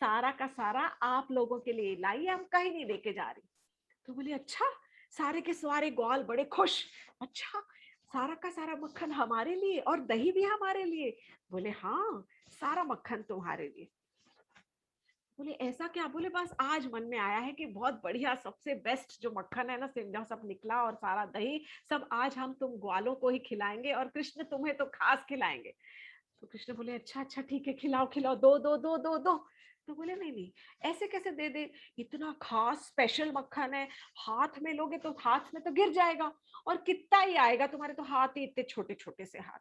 सारा का सारा आप लोगों के लिए लाई है, हम कहीं नहीं लेके जा रही। तो बोले अच्छा, सारे के सारे ग्वाल बड़े खुश, अच्छा सारा का सारा मक्खन हमारे लिए और दही भी हमारे लिए। बोले हाँ, सारा मक्खन तुम्हारे लिए। बोले ऐसा क्या? बोले बस आज मन में आया है कि बहुत बढ़िया, सबसे बेस्ट जो मक्खन है ना, सिंधा सब निकला और सारा दही सब आज हम तुम ग्वालों को ही खिलाएंगे और कृष्ण तुम्हें तो खास खिलाएंगे। तो कृष्ण बोले अच्छा अच्छा ठीक है, खिलाओ खिलाओ, दो दो दो दो दो। तो बोले नहीं नहीं, ऐसे कैसे दे दे, इतना खास स्पेशल मक्खन है, हाथ में लोगे तो हाथ में तो गिर जाएगा, और कितना ही आएगा, तुम्हारे तो हाथ ही इतने छोटे छोटे से हाथ,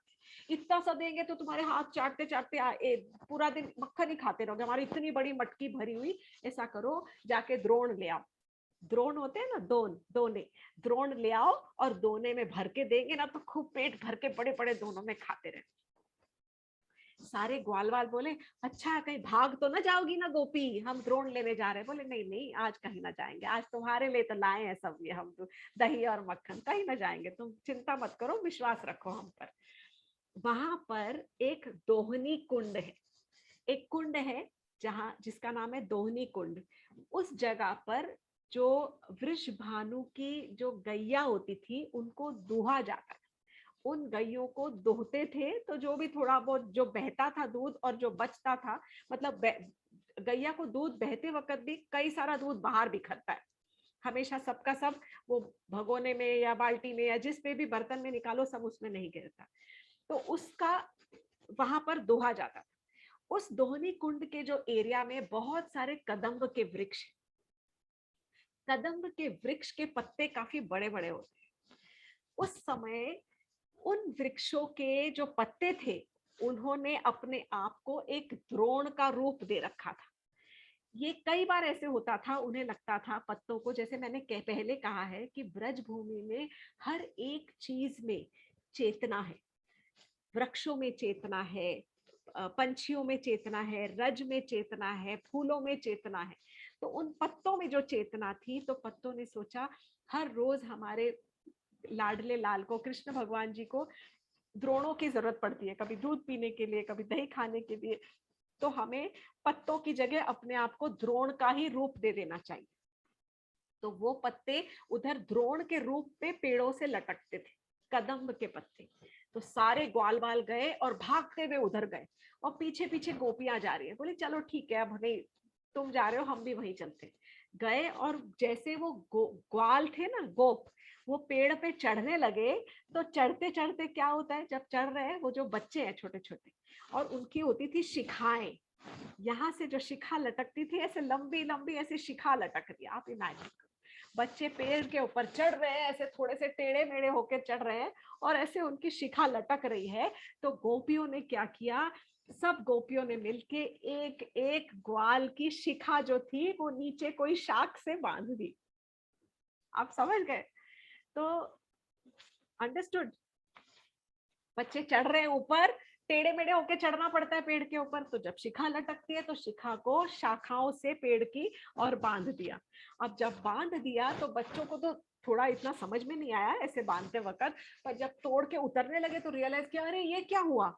इतना सा देंगे तो तुम्हारे हाथ चाटते चाटते पूरा दिन मक्खन ही खाते रहोगे, हमारी इतनी बड़ी मटकी भरी हुई। ऐसा करो, जाके द्रोण ले आओ, द्रोण होते हैं ना, दोने, द्रोण ले आओ और दोने में भर के देंगे ना तो खूब पेट भर के बड़े बड़े दोनों में खाते रहे। सारे ग्वाल वाल बोले अच्छा, कहीं भाग तो ना जाओगी ना गोपी, हम द्रोण लेने जा रहे हैं। बोले नहीं नहीं, आज कहीं ना जाएंगे, आज तुम्हारे लिए तो लाए हैं सब ये हम तो दही और मक्खन, कहीं ना जाएंगे, तुम चिंता मत करो, विश्वास रखो हम पर। वहां पर एक दोहनी कुंड है, एक कुंड है जहाँ, जिसका नाम है दोहनी कुंड। उस जगह पर जो वृषभानु की जो गैया होती थी उनको दुहा जाता, उन गैयों को दोहते थे, तो जो भी थोड़ा बहुत जो बहता था दूध और जो बचता था, मतलब गैया को दूध बहते वक्त भी कई सारा दूध बाहर बिखरता है, हमेशा सबका सब वो भगोने में या बाल्टी में या जिस पे भी बर्तन में निकालो सब उसमें नहीं गिरता, तो उसका वहां पर दोहा जाता था। उस दोहनी कुंड के जो एरिया में बहुत सारे कदम्ब के वृक्ष, कदम्ब के वृक्ष के पत्ते काफी बड़े बड़े होते हैं। उस समय उन वृक्षों के जो पत्ते थे, उन्होंने अपने आप को एक द्रोण का रूप दे रखा था। ये कई बार ऐसे होता था, उन्हें लगता था पत्तों को, जैसे मैंने पहले कहा है कि ब्रज भूमि में हर एक चीज में चेतना है, वृक्षों में चेतना है, पंछियों में चेतना है, रज में चेतना है, फूलों में चेतना है। तो उन पत्तों में जो चेतना थी, तो पत्तों ने सोचा हर रोज हमारे लाडले लाल को, कृष्ण भगवान जी को द्रोणों की जरूरत पड़ती है, कभी दूध पीने के लिए, कभी दही खाने के लिए, तो हमें पत्तों की जगह अपने आप को द्रोण का ही रूप दे देना चाहिए। तो वो पत्ते उधर द्रोण के रूप में पेड़ों से लटकते थे, कदम्ब के पत्ते। तो सारे ग्वाल बाल गए और भागते हुए उधर गए, और पीछे पीछे गोपियां जा रही है। बोले चलो ठीक है, अब नहीं तुम जा रहे हो, हम भी वहीं चलते। गए और जैसे वो ग्वाल थे ना, गोप, वो पेड़ पे चढ़ने लगे तो चढ़ते चढ़ते क्या होता है, जब चढ़ रहे हैं वो जो बच्चे हैं छोटे छोटे, और उनकी होती थी शिखाएं, यहाँ से जो शिखा लटकती थी ऐसे लंबी लंबी ऐसी शिखा लटक रही है। आप इमेजिन करो, बच्चे पेड़ के ऊपर चढ़ रहे हैं, ऐसे थोड़े से टेढ़े मेढ़े होके चढ़ रहे हैं और ऐसे उनकी शिखा लटक रही है। तो गोपियों ने क्या किया, सब गोपियों ने मिलके एक एक ग्वाल की शिखा जो थी वो नीचे कोई शाख से बांध दी। आप समझ गए? तो अंडरस्टूड? बच्चे चढ़ रहे हैं ऊपर, टेढ़े मेढ़े होके चढ़ना पड़ता है पेड़ के ऊपर, तो जब शिखा लटकती है तो शिखा को शाखाओं से पेड़ की और बांध दिया। अब जब बांध दिया तो बच्चों को तो थोड़ा इतना समझ में नहीं आया ऐसे बांधते वक्त, पर जब तोड़ के उतरने लगे तो रियलाइज किया अरे ये क्या हुआ।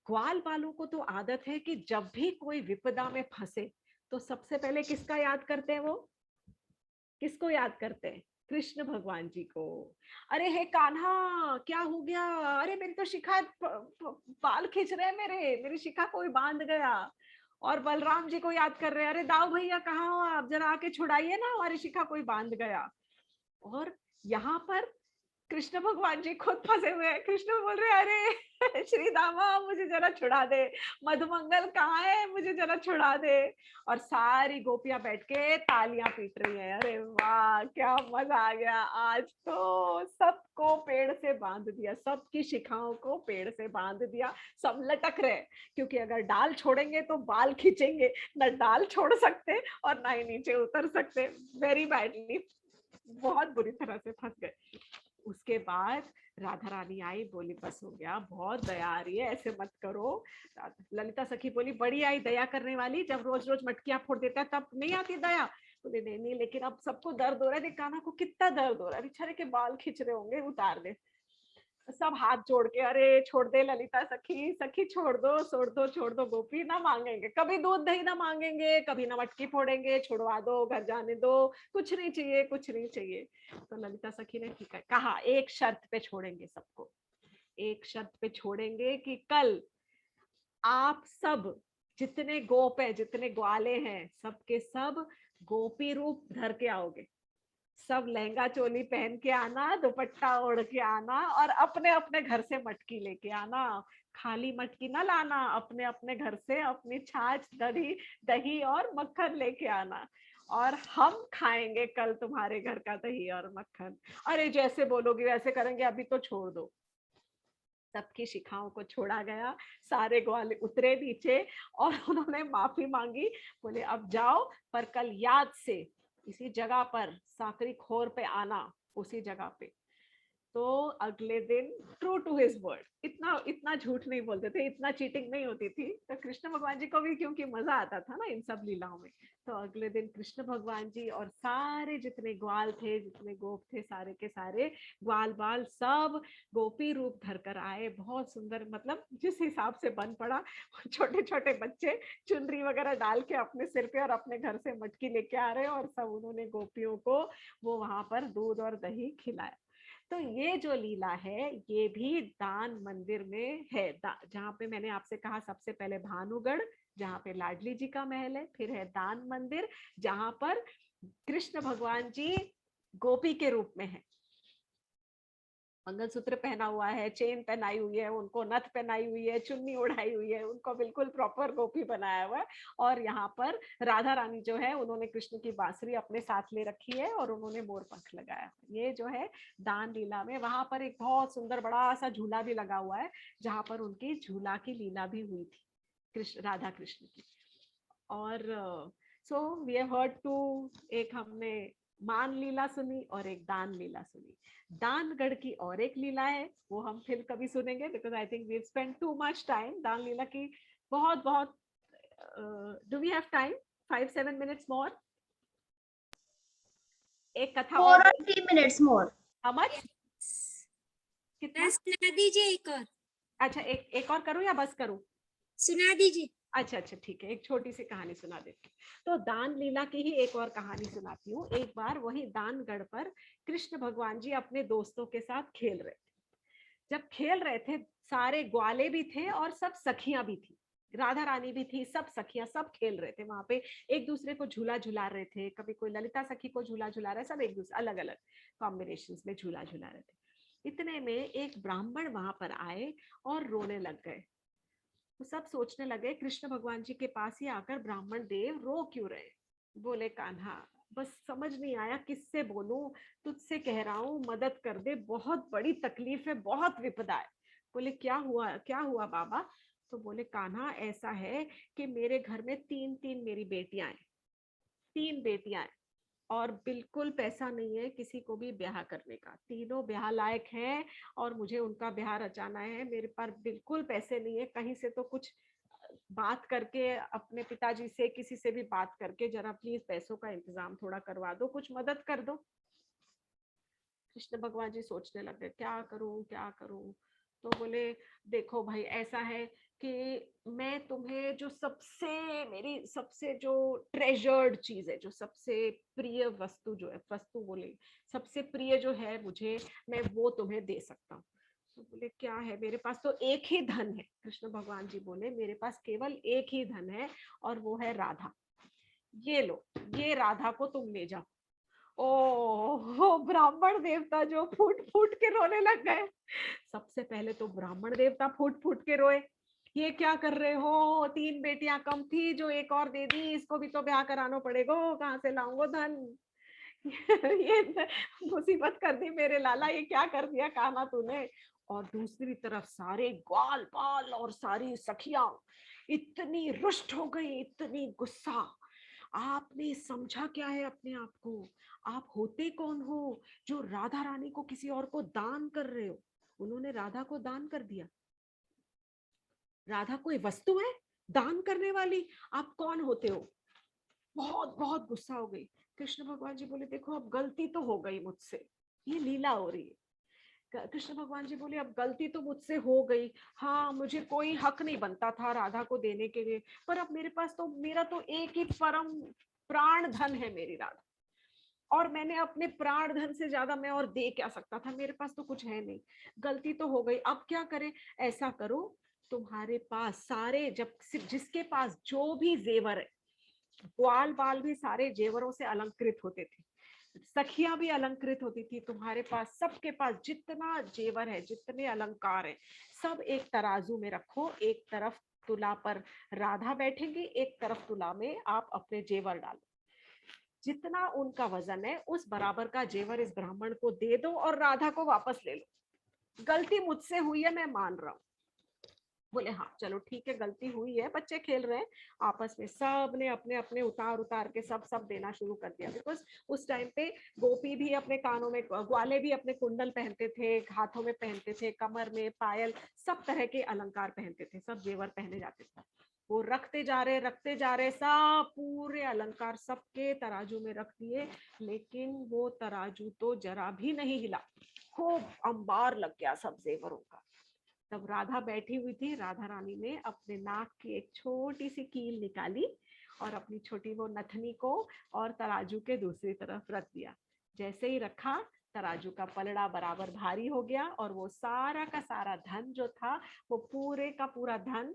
ग्वाल वालों को तो आदत है कि जब भी कोई विपदा में फंसे तो सबसे पहले किसका याद करते हैं, वो किसको याद करते हैं, कृष्ण भगवान जी को। अरे हे कान्हा क्या हो गया, अरे मेरी तो शिखा बाल खींच रहे हैं, मेरी शिखा कोई बांध गया। और बलराम जी को याद कर रहे हैं, अरे दाऊ भैया कहाँ हो आप, जरा आके छुड़ाइए ना, हमारी शिखा कोई बांध गया। और यहाँ पर कृष्ण भगवान जी खुद फंसे हुए हैं। कृष्ण बोल रहे अरे श्री दामा मुझे जरा छुड़ा दे, मधुमंगल कहाँ है, मुझे जरा छुड़ा दे। और सारी गोपियां बैठ के तालियां पीट रही हैं। अरे वाह क्या मजा आ गया, आज तो सबको पेड़ से बांध दिया, सबकी शिखाओं को पेड़ से बांध दिया। सब लटक रहे, क्योंकि अगर डाल छोड़ेंगे तो बाल खींचेंगे, न डाल छोड़ सकते और ना ही नीचे उतर सकते। वेरी बैडली, बहुत बुरी तरह से फंस गए। उसके बाद राधा रानी आई, बोली बस हो गया, बहुत दया आ रही है, ऐसे मत करो। ललिता सखी बोली बड़ी आई दया करने वाली, जब रोज रोज मटकियां फोड़ देता है तब नहीं आती दया। बोले नहीं नहीं, लेकिन अब सबको दर्द हो रहा है, देख कान्हा को कितना दर्द हो रहा है, बेचारे के बाल खींच रहे होंगे, उतार दे। सब हाथ जोड़ के अरे छोड़ दे ललिता सखी, सखी छोड़ दो छोड़ दो छोड़ दो, गोपी ना मांगेंगे, कभी दूध दही ना मांगेंगे, कभी ना मटकी फोड़ेंगे, छुड़वा दो, घर जाने दो, कुछ नहीं चाहिए कुछ नहीं चाहिए। तो ललिता सखी ने ठीक है कहा, एक शर्त पे छोड़ेंगे सबको, एक शर्त पे छोड़ेंगे कि कल आप सब जितने गोप है, जितने ग्वाले हैं, सबके सब गोपी रूप धर के आओगे, सब लहंगा चोली पहन के आना, दुपट्टा ओढ़ के आना, और अपने अपने घर से मटकी लेके आना। खाली मटकी ना लाना, अपने अपने घर से अपनी छाछ दही दही और मक्खन लेके आना, और हम खाएंगे कल तुम्हारे घर का दही और मक्खन। अरे जैसे बोलोगे वैसे करेंगे, अभी तो छोड़ दो। सबकी शिखाओं को छोड़ा गया, सारे ग्वाले उतरे नीचे और उन्होंने माफी मांगी। बोले अब जाओ, पर कल याद से इसी जगह पर साकरी खोर पे आना, उसी जगह पे। तो अगले दिन ट्रू टू हिज वर्ड, इतना इतना झूठ नहीं बोलते थे, इतना चीटिंग नहीं होती थी। तो कृष्ण भगवान जी को भी क्योंकि मजा आता था ना इन सब लीलाओं में, तो अगले दिन कृष्ण भगवान जी और सारे जितने ग्वाल थे, जितने गोप थे, सारे के सारे ग्वाल बाल सब गोपी रूप धर कर आए। बहुत सुंदर, मतलब जिस हिसाब से बन पड़ा। छोटे छोटे बच्चे चुनरी वगैरह डाल के अपने सिर पे और अपने घर से मटकी लेके आ रहे, और सब उन्होंने गोपियों को वो वहां पर दूध और दही खिलाया। तो ये जो लीला है ये भी दान मंदिर में है, जहाँ पे मैंने आपसे कहा सबसे पहले भानुगढ़, जहाँ पे लाडली जी का महल है, फिर है दान मंदिर जहाँ पर कृष्ण भगवान जी गोपी के रूप में है, मंगलसूत्र पहना हुआ है, चेन पहनाई हुई है, उनको नथ पहनाई हुई है, चुन्नी उड़ाई हुई है, उनको बिल्कुल प्रॉपर गोपी बनाया हुआ है। और यहाँ पर राधा रानी जो है उन्होंने कृष्ण की बांसुरी अपने साथ ले रखी है और उन्होंने मोर पंख लगाया। ये जो है दान लीला में, वहां पर एक बहुत सुंदर बड़ा सा झूला भी लगा हुआ है, जहाँ पर उनकी झूला की लीला भी हुई थी कृष्ण राधा कृष्ण की। और so we have heard too, एक हमने मान लीला सुनी और एक दान लीला सुनी। दानगढ़ की और एक लीला है, वो हम फिर कभी सुनेंगे, because I think we spend too much time दान लीला की। बहुत बहुत do we have time 5-7 minutes more? एक कथा 4 और, or 3 minutes more. how much? कितना? सुना दीजिए एक और, अच्छा एक और करूं या बस करूं? सुना दीजिए। अच्छा अच्छा ठीक है, एक छोटी सी कहानी सुना देती हूँ। तो दान लीला की ही एक और कहानी सुनाती हूँ। एक बार वही दानगढ़ पर कृष्ण भगवान जी अपने दोस्तों के साथ खेल रहे थे। जब खेल रहे थे सारे ग्वाले भी थे और सब सखियां भी थी, राधा रानी भी थी, सब सखियां सब खेल रहे थे वहां पे, एक दूसरे को झूला झुला रहे थे, कभी कोई ललिता सखी को झूला झुला रहा है, सब एक दूसरे अलग अलग कॉम्बिनेशंस में झूला झुला रहे थे। इतने में एक ब्राह्मण वहां पर आए और रोने लग गए। तो सब सोचने लगे कृष्ण भगवान जी के पास ही आकर ब्राह्मण देव रो क्यों रहे। बोले कान्हा बस समझ नहीं आया किससे बोलूं, तुझसे कह रहा हूँ मदद कर दे, बहुत बड़ी तकलीफ है, बहुत विपदा है। बोले क्या हुआ बाबा। तो बोले कान्हा ऐसा है कि मेरे घर में तीन तीन मेरी बेटियां हैं, तीन बेटियां हैं, और बिल्कुल पैसा नहीं है किसी को भी ब्याह करने का, तीनों ब्याह लायक हैं और मुझे उनका ब्याह रचाना है, मेरे पास बिल्कुल पैसे नहीं है, कहीं से तो कुछ बात करके अपने पिताजी से किसी से भी बात करके जरा प्लीज पैसों का इंतजाम थोड़ा करवा दो, कुछ मदद कर दो। कृष्ण भगवान जी सोचने लगे क्या करूं क्या करूं। तो बोले देखो भाई ऐसा है कि मैं तुम्हें जो सबसे मेरी सबसे जो ट्रेजर्ड चीज है, जो सबसे प्रिय वस्तु जो है, वस्तु बोले सबसे प्रिय जो है मुझे, मैं वो तुम्हें दे सकता हूँ। तो बोले क्या है, मेरे पास तो एक ही धन है। कृष्ण भगवान जी बोले मेरे पास केवल एक ही धन है और वो है राधा, ये लो, ये राधा को तुम ले जाओ। ओ ब्राह्मण देवता जो फूट फूट के रोने लग गए। सबसे पहले तो ब्राह्मण देवता फूट फूट के रोए, ये क्या कर रहे हो, तीन बेटियां कम थी जो एक और दे दी, इसको भी तो ब्याह कराना पड़ेगा, कहाँ से लाऊंगा धन। ये मुसीबत कर दी मेरे लाला, ये क्या कर दिया कान्हा तूने। और दूसरी तरफ सारे ग्वाल बाल और सारी सखियां इतनी रुष्ट हो गई, इतनी गुस्सा। आपने समझा क्या है अपने आप को, आप होते कौन हो जो राधा रानी को किसी और को दान कर रहे हो। उन्होंने राधा को दान कर दिया, राधा कोई वस्तु है दान करने वाली, आप कौन होते हो। बहुत बहुत गुस्सा हो गई। कृष्ण भगवान जी बोले देखो अब गलती तो हो गई मुझसे, ये लीला हो रही है। कृष्ण भगवान जी बोले अब गलती तो मुझसे हो गई, हाँ मुझे कोई हक नहीं बनता था राधा को देने के लिए, पर अब मेरे पास तो मेरा तो एक ही परम प्राण धन है मेरी राधा, और मैंने अपने प्राण धन से ज्यादा मैं और दे क्या सकता था, मेरे पास तो कुछ है नहीं, गलती तो हो गई, अब क्या करें। ऐसा करो तुम्हारे पास सारे, जब जिसके पास जो भी जेवर है, ग्वाल बाल भी सारे जेवरों से अलंकृत होते थे, सखियां भी अलंकृत होती थी, तुम्हारे पास सबके पास जितना जेवर है, जितने अलंकार है, सब एक तराजू में रखो, एक तरफ तुला पर राधा बैठेंगी, एक तरफ तुला में आप अपने जेवर डालो, जितना उनका वजन है उस बराबर का जेवर इस ब्राह्मण को दे दो और राधा को वापस ले लो, गलती मुझसे हुई है मैं मान रहा हूँ। बोले हाँ चलो ठीक है, गलती हुई है, बच्चे खेल रहे हैं आपस में, सब ने अपने अपने उतार उतार के सब देना शुरू कर दिया। बिकॉज उस टाइम पे गोपी भी अपने कानों में, ग्वाले भी अपने कुंडल पहनते थे, हाथों में पहनते थे, कमर में पायल, सब तरह के अलंकार पहनते थे, सब जेवर पहने जाते थे। वो रखते जा रहे सब पूरे अलंकार सबके तराजू में रख दिए, लेकिन वो तराजू तो जरा भी नहीं हिला, खूब अंबार लग गया सब जेवरों का। तब राधा बैठी हुई थी, राधा रानी ने अपने नाक की एक छोटी सी कील निकाली और अपनी छोटी वो नथनी को और तराजू के दूसरी तरफ रख दिया। जैसे ही रखा तराजू का पलड़ा बराबर भारी हो गया और वो सारा का सारा धन जो था, वो पूरे का पूरा धन,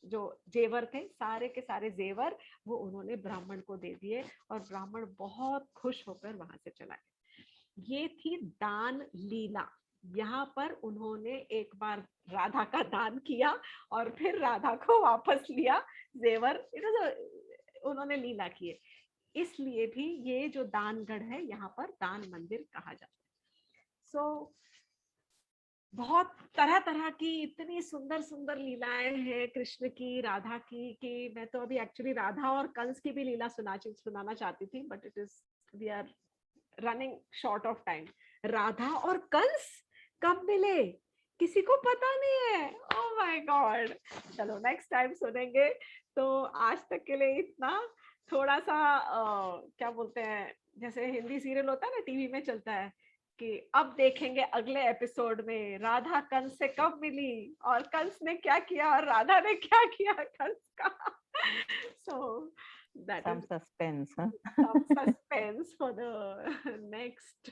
जो जेवर थे सारे के सारे जेवर, वो उन्होंने ब्राह्मण को दे दिए और ब्राह्मण बहुत खुश होकर वहां से चला गया। ये थी दान लीला। यहाँ पर उन्होंने एक बार राधा का दान किया और फिर राधा को वापस लिया जेवर, उन्होंने लीला किए। इसलिए भी ये जो दानगढ़ है यहाँ पर दान मंदिर कहा जाता है। सो बहुत तरह तरह की इतनी सुंदर सुंदर लीलाएं हैं कृष्ण की, राधा की, कि मैं तो अभी एक्चुअली राधा और कंस की भी लीला सुनाना चाहती थी, but it is we are running short of time. Radha और कंस कब मिले किसी को पता नहीं है, ओह माय गॉड। चलो नेक्स्ट टाइम सुनेंगे। तो आज तक के लिए इतना, थोड़ा सा क्या बोलते हैं, जैसे हिंदी सीरियल होता है ना टीवी में चलता है, कि अब देखेंगे अगले एपिसोड में राधा कंस से कब मिली और कंस ने क्या किया और राधा ने क्या किया कंस का। So that Some is suspense, huh? some suspense for the next